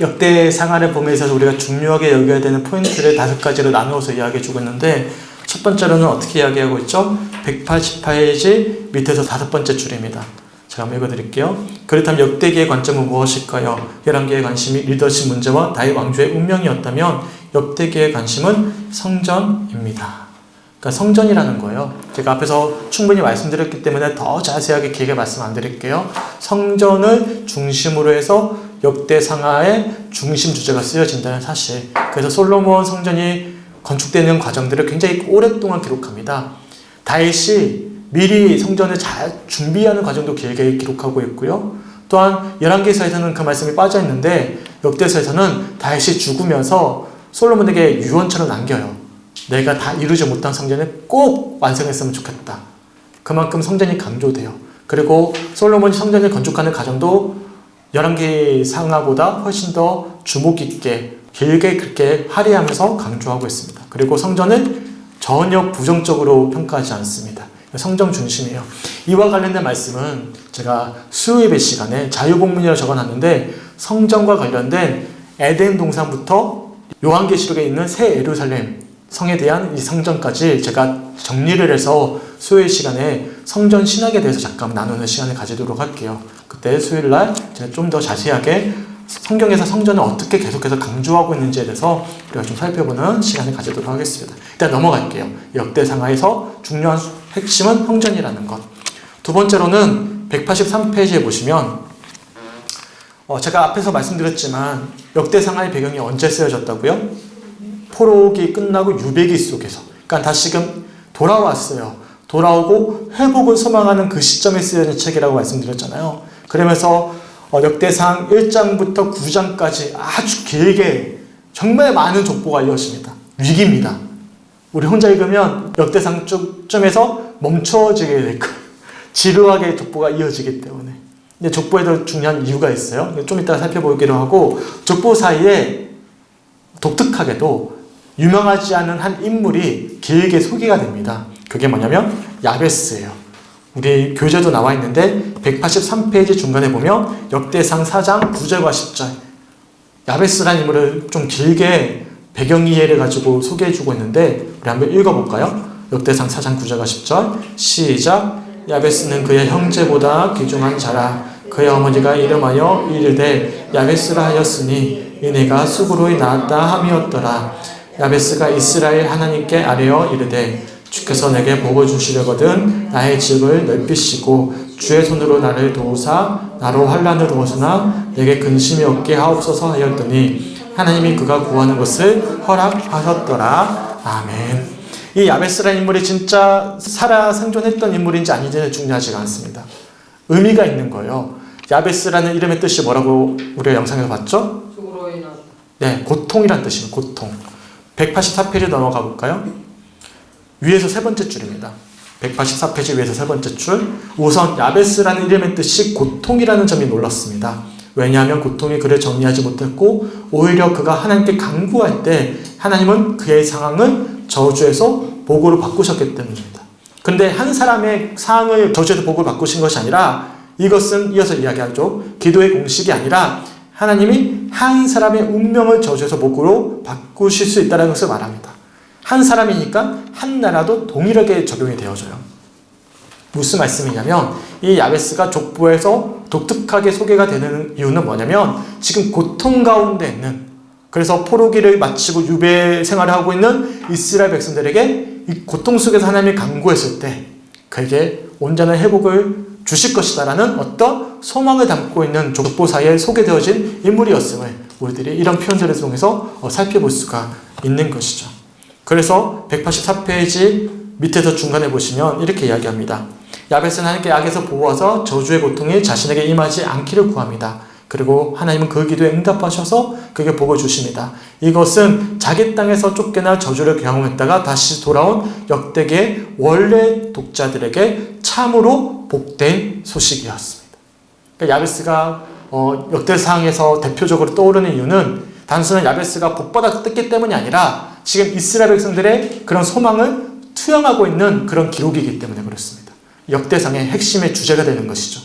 역대 상하를 보면서 우리가 중요하게 여겨야 되는 포인트를 5가지로 나누어서 이야기해주고 있는데 첫 번째로는 어떻게 이야기하고 있죠? 180페이지 밑에서 5번째 줄입니다. 제가 한번 읽어드릴게요. 그렇다면 역대기의 관점은 무엇일까요? 열왕기의 관심이 리더십 문제와 다윗 왕조의 운명이었다면 역대기의 관심은 성전입니다. 그러니까 성전이라는 거예요. 제가 앞에서 충분히 말씀드렸기 때문에 더 자세하게 길게 말씀 안 드릴게요. 성전을 중심으로 해서 역대상하의 중심 주제가 쓰여진다는 사실. 그래서 솔로몬 성전이 건축되는 과정들을 굉장히 오랫동안 기록합니다. 다윗이 미리 성전을 잘 준비하는 과정도 길게 기록하고 있고요. 또한 열왕기서에서는 그 말씀이 빠져 있는데 역대서에서는 다윗이 죽으면서 솔로몬에게 유언처럼 남겨요. 내가 다 이루지 못한 성전을 꼭 완성했으면 좋겠다. 그만큼 성전이 강조돼요. 그리고 솔로몬이 성전을 건축하는 과정도 열왕기 상하보다 훨씬 더 주목 있게 길게 그렇게 할애하면서 강조하고 있습니다. 그리고 성전을 전혀 부정적으로 평가하지 않습니다. 성전 중심이에요. 이와 관련된 말씀은 제가 수요예배 시간에 자유복문이라고 적어놨는데 성전과 관련된 에덴 동산부터 요한계시록에 있는 새 예루살렘 성에 대한 이 성전까지 제가 정리를 해서 수요일 시간에 성전 신학에 대해서 잠깐 나누는 시간을 가지도록 할게요. 그때 수요일날 제가 좀 더 자세하게 성경에서 성전을 어떻게 계속해서 강조하고 있는지에 대해서 우리가 좀 살펴보는 시간을 가지도록 하겠습니다. 일단 넘어갈게요. 역대상하에서 중요한 핵심은 성전이라는 것. 두 번째로는 183페이지에 보시면 제가 앞에서 말씀드렸지만 역대상하의 배경이 언제 쓰여졌다고요? 포로기 끝나고 유배기 속에서. 그러니까 다시금 돌아왔어요. 돌아오고 회복을 소망하는 그 시점에 쓰여진 책이라고 말씀드렸잖아요. 그러면서 역대상 1장부터 9장까지 아주 길게 정말 많은 족보가 이어집니다. 위기입니다. 우리 혼자 읽으면 역대상 쪽쯤에서 멈춰지게 될 거예요. 지루하게 족보가 이어지기 때문에. 근데 족보에도 중요한 이유가 있어요. 좀 이따가 살펴보기로 하고, 족보 사이에 독특하게도 유명하지 않은 한 인물이 길게 소개가 됩니다. 그게 뭐냐면 야베스예요. 우리 교재도 나와 있는데 183페이지 중간에 보면 역대상 4장 9절과 10절 야베스라는 인물을 좀 길게 배경 이해를 가지고 소개해주고 있는데 우리 한번 읽어볼까요? 역대상 4장 9절과 10절 시작. 야베스는 그의 형제보다 귀중한 자라. 그의 어머니가 이름하여 이르되 야베스라 하였으니 이내가 수고로이 낳았다 함이었더라. 야베스가 이스라엘 하나님께 아뢰어 이르되 주께서 내게 복을 주시려거든 나의 지역을 넓히시고 주의 손으로 나를 도우사 나로 환난을 벗으나 내게 근심이 없게 하옵소서 하였더니 하나님이 그가 구하는 것을 허락하셨더라. 아멘. 이 야베스라는 인물이 진짜 살아 생존했던 인물인지 아닌지는 중요하지가 않습니다. 의미가 있는 거예요. 야베스라는 이름의 뜻이 뭐라고 우리가 영상에서 봤죠? 네, 고통이란 뜻입니다. 고통. 184페이지 넘어가 볼까요? 위에서 세 번째 줄입니다. 184페이지 위에서 세 번째 줄. 우선 야베스라는 이름의 뜻이 고통이라는 점이 놀랐습니다. 왜냐하면 고통이 그를 정리하지 못했고 오히려 그가 하나님께 간구할 때 하나님은 그의 상황을 저주에서 복으로 바꾸셨기 때문입니다. 근데 한 사람의 상황을 저주에서 복으로 바꾸신 것이 아니라 이것은 이어서 이야기하죠. 기도의 공식이 아니라 하나님이 한 사람의 운명을 저주에서 복으로 바꾸실 수 있다는 것을 말합니다. 한 사람이니까 한 나라도 동일하게 적용이 되어져요. 무슨 말씀이냐면 이 야베스가 족보에서 독특하게 소개가 되는 이유는 뭐냐면 지금 고통 가운데 있는, 그래서 포로기를 마치고 유배 생활을 하고 있는 이스라엘 백성들에게 이 고통 속에서 하나님이 간구했을 때 그에게 온전한 회복을 주실 것이다라는 어떤 소망을 담고 있는 족보사에 소개되어진 인물이었음을 우리들이 이런 표현들을 통해서 살펴볼 수가 있는 것이죠. 그래서 184페이지 밑에서 중간에 보시면 이렇게 이야기합니다. 야베스는 하나님께 악에서 보호하사 저주의 고통이 자신에게 임하지 않기를 구합니다. 그리고 하나님은 그 기도에 응답하셔서 그에게 복을 주십니다. 이것은 자기 땅에서 쫓겨나 저주를 경험했다가 다시 돌아온 역대기의 원래 독자들에게 참으로 복된 소식이었습니다. 그러니까 야베스가 역대상에서 대표적으로 떠오르는 이유는 단순한 야베스가 복받았기 때문이 아니라 지금 이스라엘 백성들의 그런 소망을 투영하고 있는 그런 기록이기 때문에 그렇습니다. 역대상의 핵심의 주제가 되는 것이죠.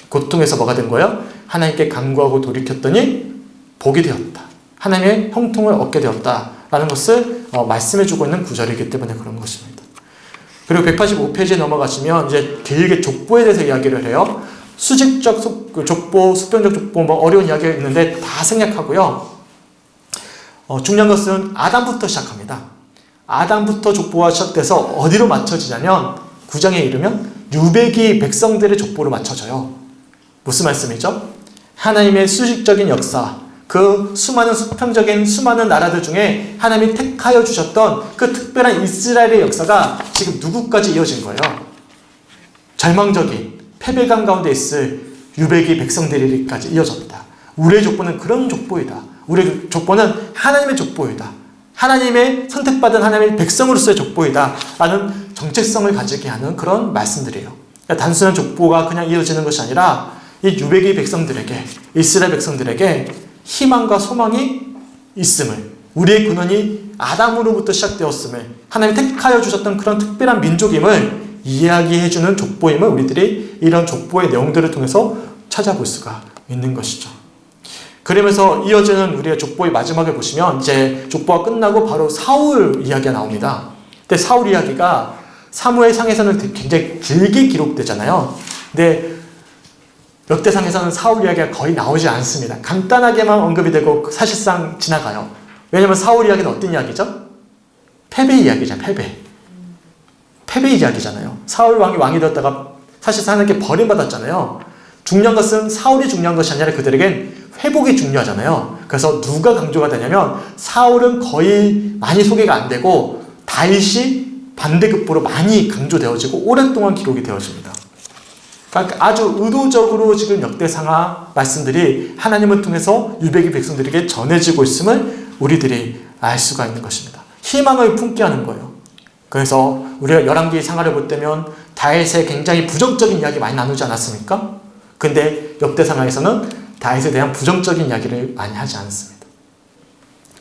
고통에서 뭐가 된 거예요? 하나님께 간구하고 돌이켰더니 복이 되었다. 하나님의 형통을 얻게 되었다라는 것을 말씀해주고 있는 구절이기 때문에 그런 것입니다. 그리고 185페이지에 넘어가시면 이제 길게 족보에 대해서 이야기를 해요. 수직적 족보, 수평적 족보, 어려운 이야기가 있는데 다 생략하고요. 중요한 것은 아담부터 시작합니다. 아담부터 족보가 시작돼서 어디로 맞춰지냐면 9장에 이르면 유배기 백성들의 족보로 맞춰져요. 무슨 말씀이죠? 하나님의 수직적인 역사, 그 수많은 수평적인 수많은 나라들 중에 하나님이 택하여 주셨던 그 특별한 이스라엘의 역사가 지금 누구까지 이어진 거예요? 절망적인 패배감 가운데 있을 유배기 백성들에게까지 이어졌다. 우리의 족보는 그런 족보이다. 우리의 족보는 하나님의 족보이다. 하나님의 선택받은 하나님의 백성으로서의 족보이다 라는 정체성을 가지게 하는 그런 말씀들이에요. 그러니까 단순한 족보가 그냥 이어지는 것이 아니라 이 유배기 백성들에게, 이스라엘 백성들에게 희망과 소망이 있음을, 우리의 근원이 아담으로부터 시작되었음을, 하나님이 택하여 주셨던 그런 특별한 민족임을 이야기해주는 족보임을 우리들이 이런 족보의 내용들을 통해서 찾아볼 수가 있는 것이죠. 그러면서 이어지는 우리의 족보의 마지막에 보시면 이제 족보가 끝나고 바로 사울 이야기가 나옵니다. 근데 사울 이야기가 사무엘상에서는 굉장히 길게 기록되잖아요. 근데 역대상에서는 사울 이야기가 거의 나오지 않습니다. 간단하게만 언급이 되고 사실상 지나가요. 왜냐하면 사울 이야기는 어떤 이야기죠? 패배 이야기잖아요. 패배 이야기잖아요. 사울 왕이 되었다가 사실상 하나님께 버림받았잖아요. 중요한 것은 사울이 중요한 것이 아니라 그들에겐 회복이 중요하잖아요. 그래서 누가 강조가 되냐면 사울은 거의 많이 소개가 안 되고 다윗이 반대급부로 많이 강조되어지고 오랫동안 기록이 되어집니다. 그러니까 아주 의도적으로 지금 역대상하 말씀들이 하나님을 통해서 유배기 백성들에게 전해지고 있음을 우리들이 알 수가 있는 것입니다. 희망을 품게 하는 거예요. 그래서 우리가 열왕기 상하를 볼 때면 다윗의 굉장히 부정적인 이야기 많이 나누지 않았습니까? 근데 역대상하에서는 다윗에 대한 부정적인 이야기를 많이 하지 않습니다.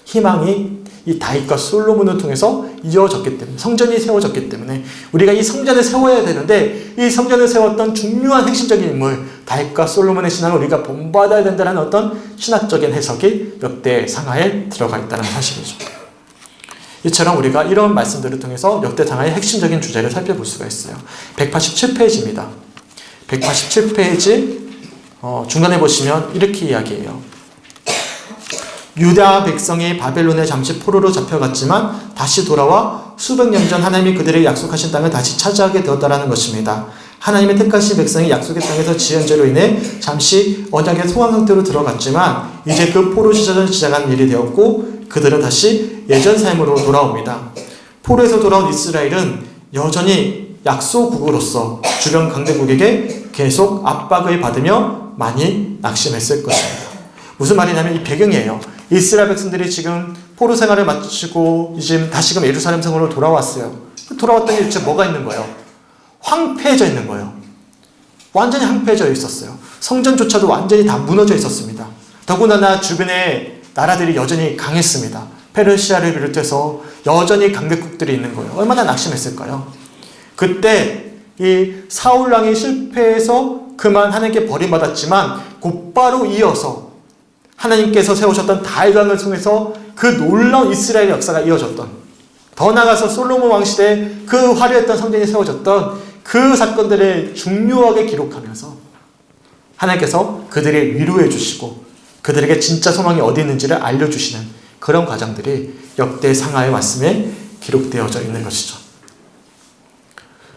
희망이 이 다윗과 솔로몬을 통해서 이어졌기 때문에, 성전이 세워졌기 때문에 우리가 이 성전을 세워야 되는데 이 성전을 세웠던 중요한 핵심적인 인물 다윗과 솔로몬의 신앙을 우리가 본받아야 된다는 어떤 신학적인 해석이 역대상하에 들어가 있다는 사실이죠. 이처럼 우리가 이런 말씀들을 통해서 역대상하의 핵심적인 주제를 살펴볼 수가 있어요. 187페이지입니다. 187페이지 중간에 보시면 이렇게 이야기해요. 유다 백성이 바벨론에 잠시 포로로 잡혀갔지만 다시 돌아와 수백 년 전 하나님이 그들에게 약속하신 땅을 다시 차지하게 되었다라는 것입니다. 하나님의 택하신 백성이 약속의 땅에서 지은 죄로 인해 잠시 언약의 소강 상태로 들어갔지만 이제 그 포로 시절을 시작한 일이 되었고 그들은 다시 예전 삶으로 돌아옵니다. 포로에서 돌아온 이스라엘은 여전히 약소국으로서 주변 강대국에게 계속 압박을 받으며 많이 낙심했을 것입니다. 무슨 말이냐면 이 배경이에요. 이스라엘 백성들이 지금 포로 생활을 마치고 이제 다시금 예루살렘 성으로 돌아왔어요. 돌아왔더니 대체 뭐가 있는 거예요? 황폐해져 있는 거예요. 완전히 황폐해져 있었어요. 성전조차도 완전히 다 무너져 있었습니다. 더군다나 주변의 나라들이 여전히 강했습니다. 페르시아를 비롯해서 여전히 강대국들이 있는 거예요. 얼마나 낙심했을까요? 그때 이 사울 왕이 실패해서 그만 하나님께 버림받았지만 곧바로 이어서 하나님께서 세우셨던 다윗 왕을 통해서 그 놀라운 이스라엘 역사가 이어졌던, 더 나아가서 솔로몬 왕 시대에 그 화려했던 성전이 세워졌던 그 사건들을 중요하게 기록하면서 하나님께서 그들을 위로해 주시고 그들에게 진짜 소망이 어디 있는지를 알려주시는 그런 과정들이 역대상하의 말씀에 기록되어져 있는 것이죠.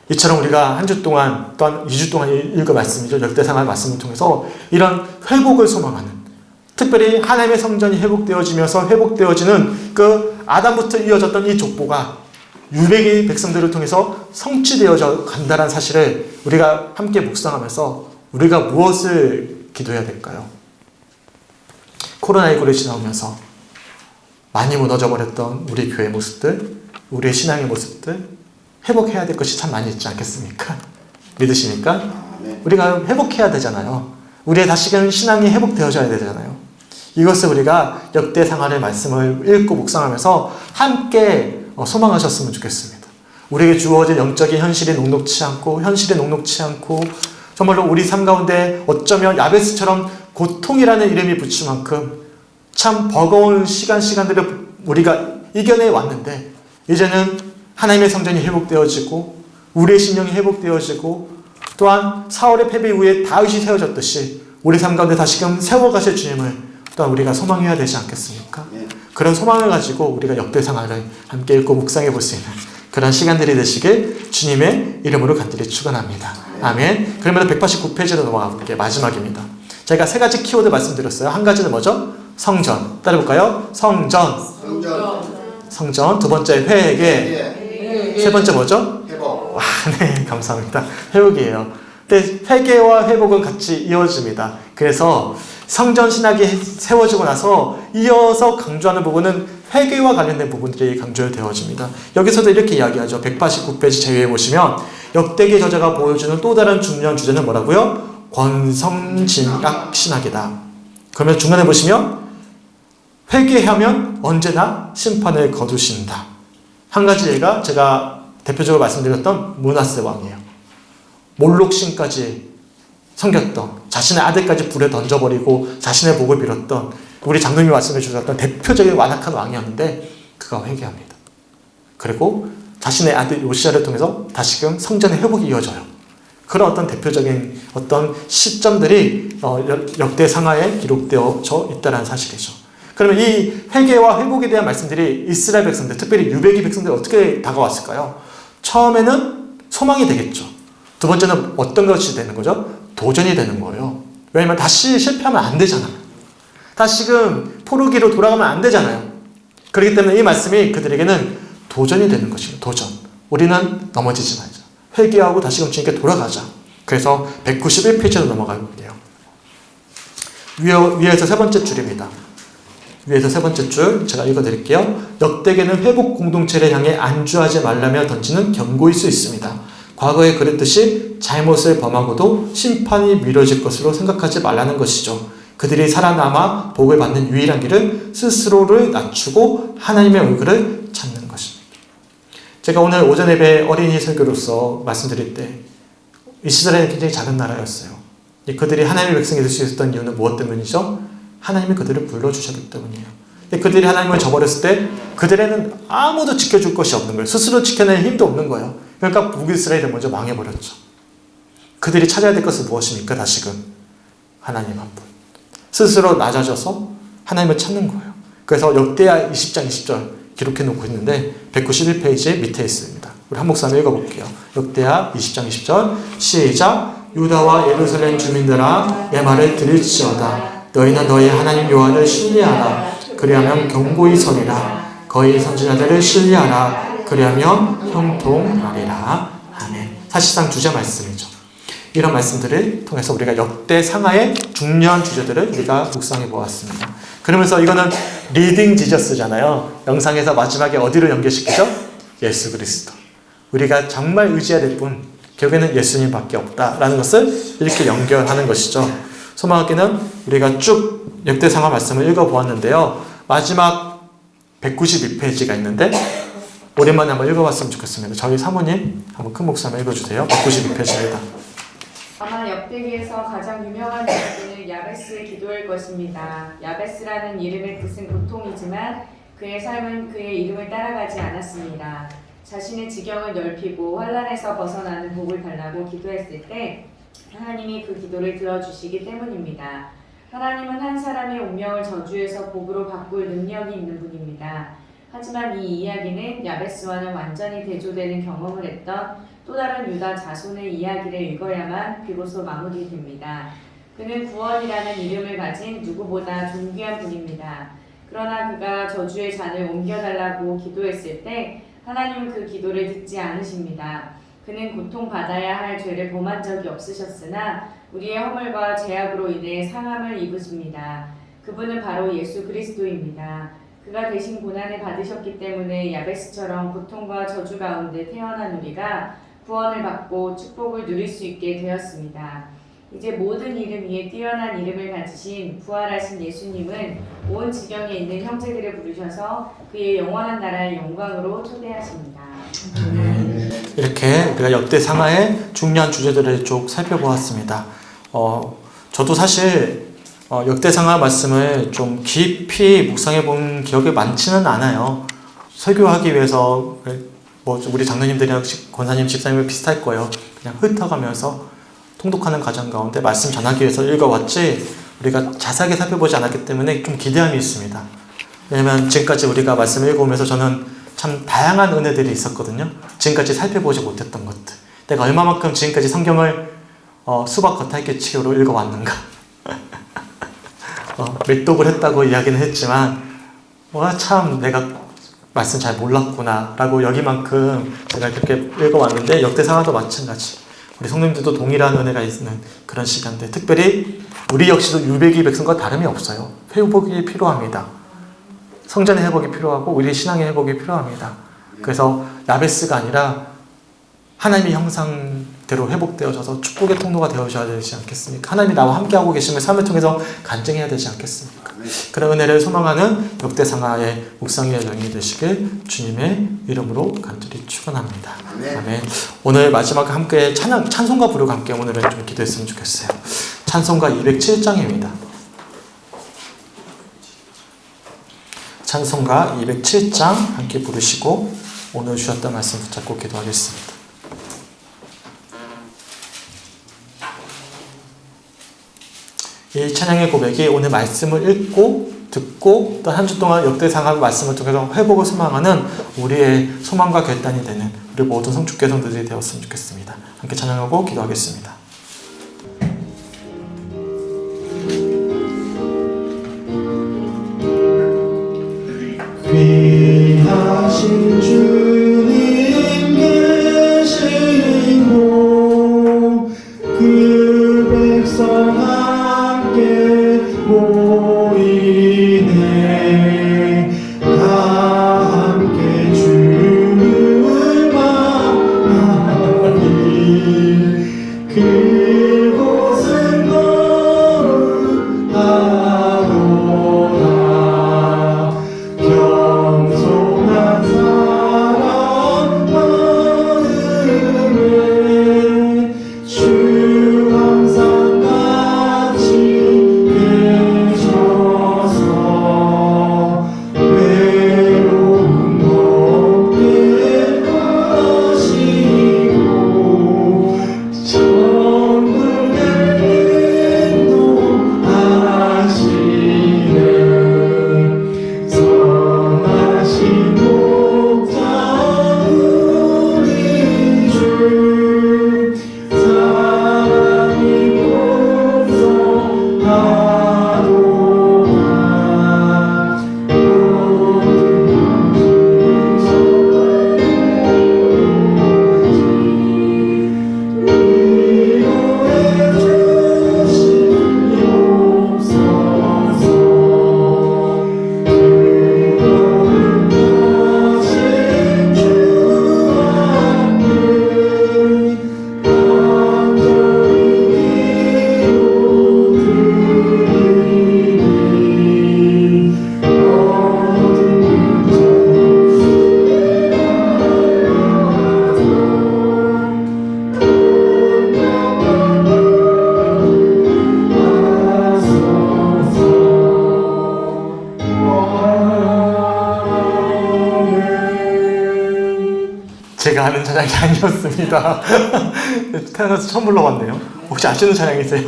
이처럼 우리가 한 주 동안 또한 2주 동안 읽은 말씀이죠. 역대상하의 말씀을 통해서 이런 회복을 소망하는, 특별히 하나님의 성전이 회복되어지면서 회복되어지는 그 아담부터 이어졌던 이 족보가 유배기 백성들을 통해서 성취되어져 간다는 사실을 우리가 함께 묵상하면서 우리가 무엇을 기도해야 될까요? 코로나19를 지나오면서 많이 무너져 버렸던 우리 교회 모습들, 우리의 신앙의 모습들 회복해야 될 것이 참 많이 있지 않겠습니까? 믿으십니까? 네. 우리가 회복해야 되잖아요. 우리의 다시금 신앙이 회복되어져야 되잖아요. 이것을 우리가 역대상하의 말씀을 읽고 묵상하면서 함께 소망하셨으면 좋겠습니다. 우리에게 주어진 영적인 현실이 녹록치 않고 정말로 우리 삶 가운데 어쩌면 야베스처럼 고통이라는 이름이 붙일 만큼 참 버거운 시간들을 우리가 이겨내 왔는데 이제는 하나님의 성전이 회복되어지고 우리의 신령이 회복되어지고 또한 사울의 패배 이후에 다윗이 세워졌듯이 우리 삶 가운데 다시금 세워가실 주님을 또한 우리가 소망해야 되지 않겠습니까? 그런 소망을 가지고 우리가 역대상하를 함께 읽고 묵상해 볼 수 있는 그런 시간들이 되시길 주님의 이름으로 간절히 축원합니다. 아멘. 그러면 189페이지로 넘어가 볼게요. 마지막입니다. 제가 3가지 키워드 말씀드렸어요. 한 가지는 뭐죠? 성전. 따라해볼까요? 성전. 성전. 두 번째 회개. 세 번째 뭐죠? 회복. 와, 네, 감사합니다. 회복이에요. 근데 회개와 회복은 같이 이어집니다. 그래서 성전 신학이 세워지고 나서 이어서 강조하는 부분은 회개와 관련된 부분들이 강조되어집니다. 여기서도 이렇게 이야기하죠. 189페이지 제위에 보시면 역대기 저자가 보여주는 또 다른 중요한 주제는 뭐라고요? 권성징악 신학이다. 그러면 중간에 보시면 회개하면 언제나 심판을 거두신다. 한 가지 예가 제가 대표적으로 말씀드렸던 므낫세 왕이에요. 몰록신까지 섬겼던, 자신의 아들까지 불에 던져버리고 자신의 복을 빌었던, 우리 장로님이 말씀해 주셨던 대표적인 완악한 왕이었는데 그가 회개합니다. 그리고 자신의 아들 요시야를 통해서 다시금 성전의 회복이 이어져요. 그런 어떤 대표적인 어떤 시점들이 역대 상하에 기록되어져 있다는 사실이죠. 그러면 이 회개와 회복에 대한 말씀들이 이스라엘 백성들, 특별히 유배기 백성들이 어떻게 다가왔을까요? 처음에는 소망이 되겠죠. 두 번째는 어떤 것이 되는 거죠? 도전이 되는 거예요. 왜냐면 다시 실패하면 안 되잖아요. 다시금 포르기로 돌아가면 안 되잖아요. 그렇기 때문에 이 말씀이 그들에게는 도전이 되는 것이에요. 도전. 우리는 넘어지지 말자. 회개하고 다시금 주님께 돌아가자. 그래서 191페이지로 넘어가 볼게요. 위에서 세 번째 줄입니다. 위에서 세 번째 줄 제가 읽어드릴게요. 역대기는 회복 공동체를 향해 안주하지 말라며 던지는 경고일 수 있습니다. 과거에 그랬듯이 잘못을 범하고도 심판이 미뤄질 것으로 생각하지 말라는 것이죠. 그들이 살아남아 복을 받는 유일한 길은 스스로를 낮추고 하나님의 얼굴을 찾는 것입니다. 제가 오늘 오전 예배 어린이 설교로서 말씀드릴 때 이스라엘은 굉장히 작은 나라였어요. 그들이 하나님의 백성이 될 수 있었던 이유는 무엇 때문이죠? 하나님이 그들을 불러주셨기 때문이에요. 그들이 하나님을 저버렸을 때 그들에는 아무도 지켜줄 것이 없는 거예요. 스스로 지켜낼 힘도 없는 거예요. 그러니까 북이스라엘이 먼저 망해버렸죠. 그들이 찾아야 될 것은 무엇입니까? 다시금 하나님 한 분. 스스로 낮아져서 하나님을 찾는 거예요. 그래서 역대하 20장 20절 기록해 놓고 있는데 191페이지 밑에 있습니다. 우리 한 목사님 읽어볼게요. 역대하 20장 20절 시작. 유다와 예루살렘 주민들아 내 말을 들을지어다. 너희는 너희 하나님 여호와를 신뢰하라. 그리하면 경고히 서리라. 거의 선지자들을 신뢰하라. 그리하면 형통하리라. 아멘. 사실상 주제 말씀이죠. 이런 말씀들을 통해서 우리가 역대 상하의 중요한 주제들을 우리가 묵상해 보았습니다. 그러면서 이거는 리딩 지저스잖아요. 영상에서 마지막에 어디로 연결시키죠? 예수 그리스도. 우리가 정말 의지해야 될 분, 결국에는 예수님밖에 없다라는 것을 이렇게 연결하는 것이죠. 소망하기는 우리가 쭉 역대 상하 말씀을 읽어보았는데요. 마지막 192페이지가 있는데 오랜만에 한번 읽어봤으면 좋겠습니다. 저희 사모님 한번 큰 목소리 한번 읽어주세요. 192페이지입니다. 아마 역대기에서 가장 유명한 기도는 야베스의 기도일 것입니다. 야베스라는 이름의 뜻은 고통이지만 그의 삶은 그의 이름을 따라가지 않았습니다. 자신의 지경을 넓히고 환난에서 벗어나는 복을 달라고 기도했을 때 하나님이 그 기도를 들어주시기 때문입니다. 하나님은 한 사람의 운명을 저주에서 복으로 바꿀 능력이 있는 분입니다. 하지만 이 이야기는 야베스와는 완전히 대조되는 경험을 했던 또 다른 유다 자손의 이야기를 읽어야만 비로소 마무리됩니다. 그는 구원이라는 이름을 가진 누구보다 존귀한 분입니다. 그러나 그가 저주의 잔을 옮겨달라고 기도했을 때 하나님은 그 기도를 듣지 않으십니다. 그는 고통받아야 할 죄를 범한 적이 없으셨으나 우리의 허물과 죄악으로 인해 상함을 입으십니다. 그분은 바로 예수 그리스도입니다. 그가 대신 고난을 받으셨기 때문에 야베스처럼 고통과 저주 가운데 태어난 우리가 구원을 받고 축복을 누릴 수 있게 되었습니다. 이제 모든 이름 위에 뛰어난 이름을 가지신 부활하신 예수님은 온 지경에 있는 형제들을 부르셔서 그의 영원한 나라의 영광으로 초대하십니다. 이렇게 우리가 역대 상하의 중요한 주제들을 쭉 살펴보았습니다. 저도 사실 역대 상하 말씀을 좀 깊이 묵상해 본 기억이 많지는 않아요. 설교하기 위해서 뭐 우리 장로님들이랑 권사님, 집사님은 비슷할 거예요. 그냥 훑어가면서 통독하는 과정 가운데 말씀 전하기 위해서 읽어왔지 우리가 자세하게 살펴보지 않았기 때문에 좀 기대함이 있습니다. 왜냐면 지금까지 우리가 말씀을 읽어오면서 저는 참 다양한 은혜들이 있었거든요. 지금까지 살펴보지 못했던 것들. 내가 얼마만큼 지금까지 성경을 수박 겉핥기치기로 읽어왔는가. 맷독을 했다고 이야기는 했지만 참 내가 말씀 잘 몰랐구나 라고 여기만큼 제가 그렇게 읽어왔는데, 역대상하도 마찬가지. 우리 성도님들도 동일한 은혜가 있는 그런 시간들, 특별히 우리 역시도 유배기 백성과 다름이 없어요. 회복이 필요합니다. 성전의 회복이 필요하고 우리 신앙의 회복이 필요합니다. 그래서 야베스가 아니라 하나님의 형상대로 회복되어져서 축복의 통로가 되어줘야 되지 않겠습니까? 하나님이 나와 함께하고 계시면 삶을 통해서 간증해야 되지 않겠습니까? 그런 은혜를 소망하는 역대상하의 묵상의 여정이 되시길 주님의 이름으로 간절히 축원합니다. 아멘. 오늘 마지막 함께 찬송가 부르고 함께 오늘은 좀 기도했으면 좋겠어요. 찬송가 207장입니다. 찬송가 207장 함께 부르시고 오늘 주셨던 말씀 붙잡고 기도하겠습니다. 이 찬양의 고백이 오늘 말씀을 읽고 듣고 또 한 주 동안 역대상한 말씀을 통해서 회복을 소망하는 우리의 소망과 결단이 되는 우리 모든 성축교 성도들이 되었으면 좋겠습니다. 함께 찬양하고 기도하겠습니다. 귀하신 주님 계신 곳, 그 백성 함께 모이네. 다 함께 주를 만나니 그곳은 거룩하도다. 겸손한 사람 마음에 주 항상 같이 계셔서 외로움 없게 하시고 천국에 인도하시네. 선하신 목자 우리 주, 사랑이 풍성하도다. 위로해 주시옵소서. 그거룩하신 주 앞에 제가 아는 찬양이 아니었습니다. 태어나서 처음 불러봤네요. 혹시 아시는 찬양이세요?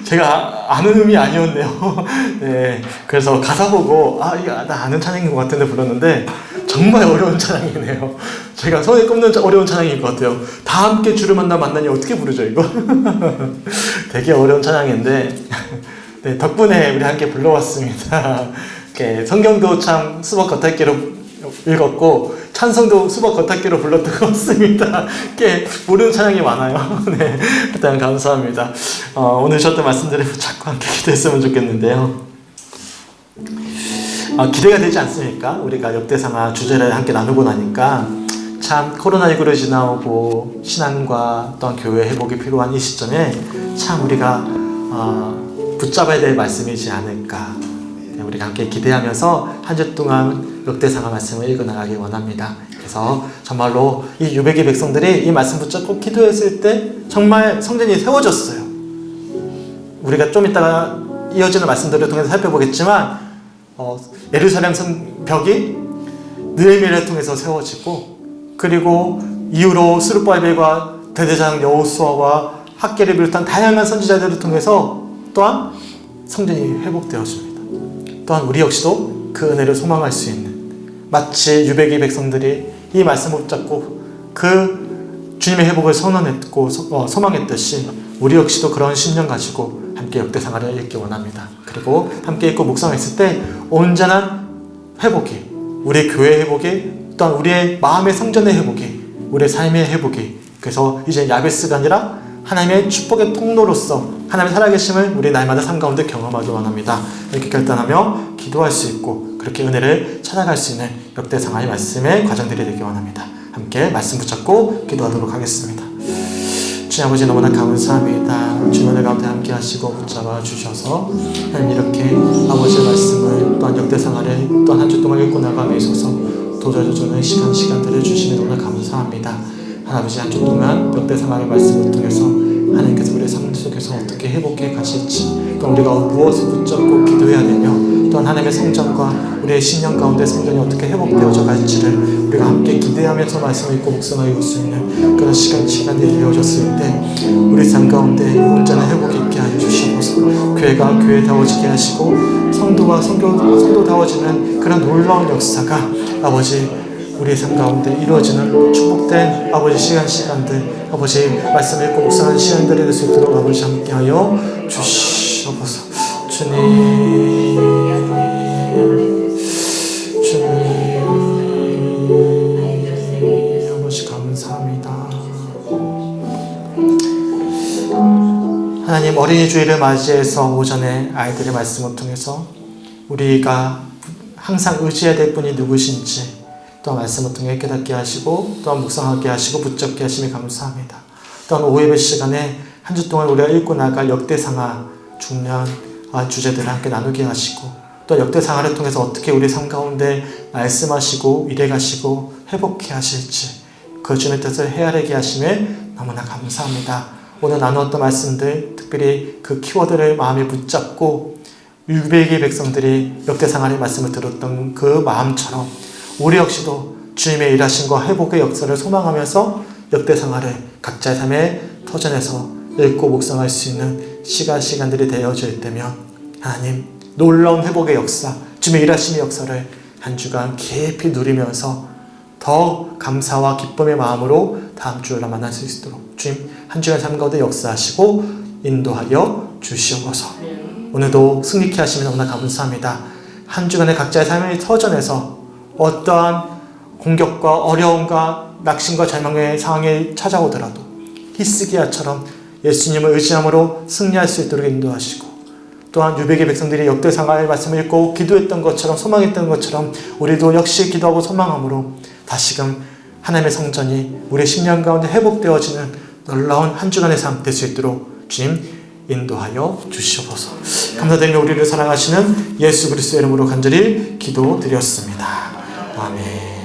제가 아는 음이 아니었네요. 네, 그래서 가사 보고 이거 나 아는 찬양인 것 같은데 불렀는데 정말 어려운 찬양이네요. 제가 손에 꼽는 어려운 찬양일 것 같아요. 다 함께 주를 만나니 어떻게 부르죠 이거? 되게 어려운 찬양인데 네, 덕분에 우리 함께 불러왔습니다. 성경도 참 수박 겉핥기로 읽었고 찬송도 수박 겉핥기로 불렀던 것 같습니다. 꽤 모르는 찬양이 많아요. 네, 일단 감사합니다. 오늘 주셨던 말씀들을 자꾸 함께 기도했으면 좋겠는데요. 기대가 되지 않습니까? 우리가 역대상하 주제를 함께 나누고 나니까 참 코로나19를 지나오고 신앙과 또한 교회 회복이 필요한 이 시점에 참 우리가 붙잡아야 될 말씀이지 않을까. 우리가 함께 기대하면서 한 주 동안 역대상하 말씀을 읽어나가기 원합니다. 그래서 정말로 이 유배기 백성들이 이 말씀 붙잡고 기도했을 때 정말 성전이 세워졌어요. 우리가 좀 이따가 이어지는 말씀들을 통해서 살펴보겠지만 예루살렘 벽이 느헤미야를 통해서 세워지고, 그리고 이후로 스룹바벨과 대제사장 여호수아와 학개를 비롯한 다양한 선지자들을 통해서 또한 성전이 회복되었습니다. 또한 우리 역시도 그 은혜를 소망할 수 있는, 마치 유배기 백성들이 이 말씀을 붙잡고 그 주님의 회복을 선언했고 소망했듯이 우리 역시도 그런 신념 가지고 함께 역대상하를 읽기 원합니다. 그리고 함께 읽고 묵상했을 때 온전한 회복이, 우리 교회의 회복이, 또한 우리의 마음의 성전의 회복이, 우리의 삶의 회복이, 그래서 이제 야베스가 아니라 하나님의 축복의 통로로서 하나님의 살아계심을 우리 날마다 삶 가운데 경험하기 원합니다. 이렇게 결단하며 기도할 수 있고 그렇게 은혜를 찾아갈 수 있는 역대상하의 말씀의 과정들이 되기 원합니다. 함께 말씀 붙잡고 기도하도록 하겠습니다. 주님 아버지, 너무나 감사합니다. 주님 은혜 가운데 함께 하시고 붙잡아 주셔서 하나님 이렇게 아버지의 말씀을 또한 역대상하를 또한 한 주 동안 읽고 나가게 있어서 도전해주는 시간들을 주시니 너무나 감사합니다. 아버지, 한 주 동안 역대상하의 말씀을 통해서 하나님께서 우리의 삶 속에서 어떻게 회복해 가실지, 또 우리가 무엇을 붙잡고 기도해야 되며, 또한 하나님의 성전과 우리의 신령 가운데 성전이 어떻게 회복되어져 갈지를 우리가 함께 기대하면서 말씀을 읽고 묵상하고 수 있는 그런 시간들이 되어졌을 때 우리 삶 가운데 온전한 회복이 있게 하여 주시옵소서. 교회가 교회다워지게 하시고 성도가 성도다워지는 그런 놀라운 역사가 아버지 우리의 삶 가운데 이루어지는 축복된 아버지 시간들, 아버지 말씀 읽고 묵상하는 시간들이 될 수 있도록 아버지 함께하여 주시옵소서. 주님 아버지 감사합니다. 하나님, 어린이 주일을 맞이해서 오전에 아이들의 말씀을 통해서 우리가 항상 의지해야 될 분이 누구신지 또 말씀을 통해 깨닫게 하시고 또한 묵상하게 하시고 붙잡게 하심에 감사합니다. 또한 오후 예배 시간에 한 주 동안 우리가 읽고 나갈 역대상하 중요한 주제들을 함께 나누게 하시고 또 역대상하를 통해서 어떻게 우리 삶 가운데 말씀하시고 일해가시고 회복해 하실지 그 주님의 뜻을 헤아리게 하심에 너무나 감사합니다. 오늘 나누었던 말씀들, 특별히 그 키워드를 마음에 붙잡고 유배기 백성들이 역대상하의 말씀을 들었던 그 마음처럼 우리 역시도 주님의 일하심과 회복의 역사를 소망하면서 역대상하를 각자의 삶의 터전에서 읽고 묵상할 수 있는 시간들이 되어져 있다면 하나님, 놀라운 회복의 역사, 주님의 일하심의 역사를 한 주간 깊이 누리면서 더 감사와 기쁨의 마음으로 다음 주를 만날 수 있도록 주님 한 주간 삶 가운데 역사하시고 인도하여 주시옵소서. 오늘도 승리케 하시면 너무나 감사합니다. 한 주간의 각자의 삶의 터전에서 어떠한 공격과 어려움과 낙심과 절망의 상황이 찾아오더라도 히스기야처럼 예수님을 의지함으로 승리할 수 있도록 인도하시고 또한 유배기 백성들이 역대상하의 말씀을 읽고 기도했던 것처럼 소망했던 것처럼 우리도 역시 기도하고 소망함으로 다시금 하나님의 성전이 우리의 심령 가운데 회복되어지는 놀라운 한 주간의 삶 될 수 있도록 주님 인도하여 주시옵소서. 감사드리며 우리를 사랑하시는 예수 그리스도의 이름으로 간절히 기도드렸습니다. 아멘.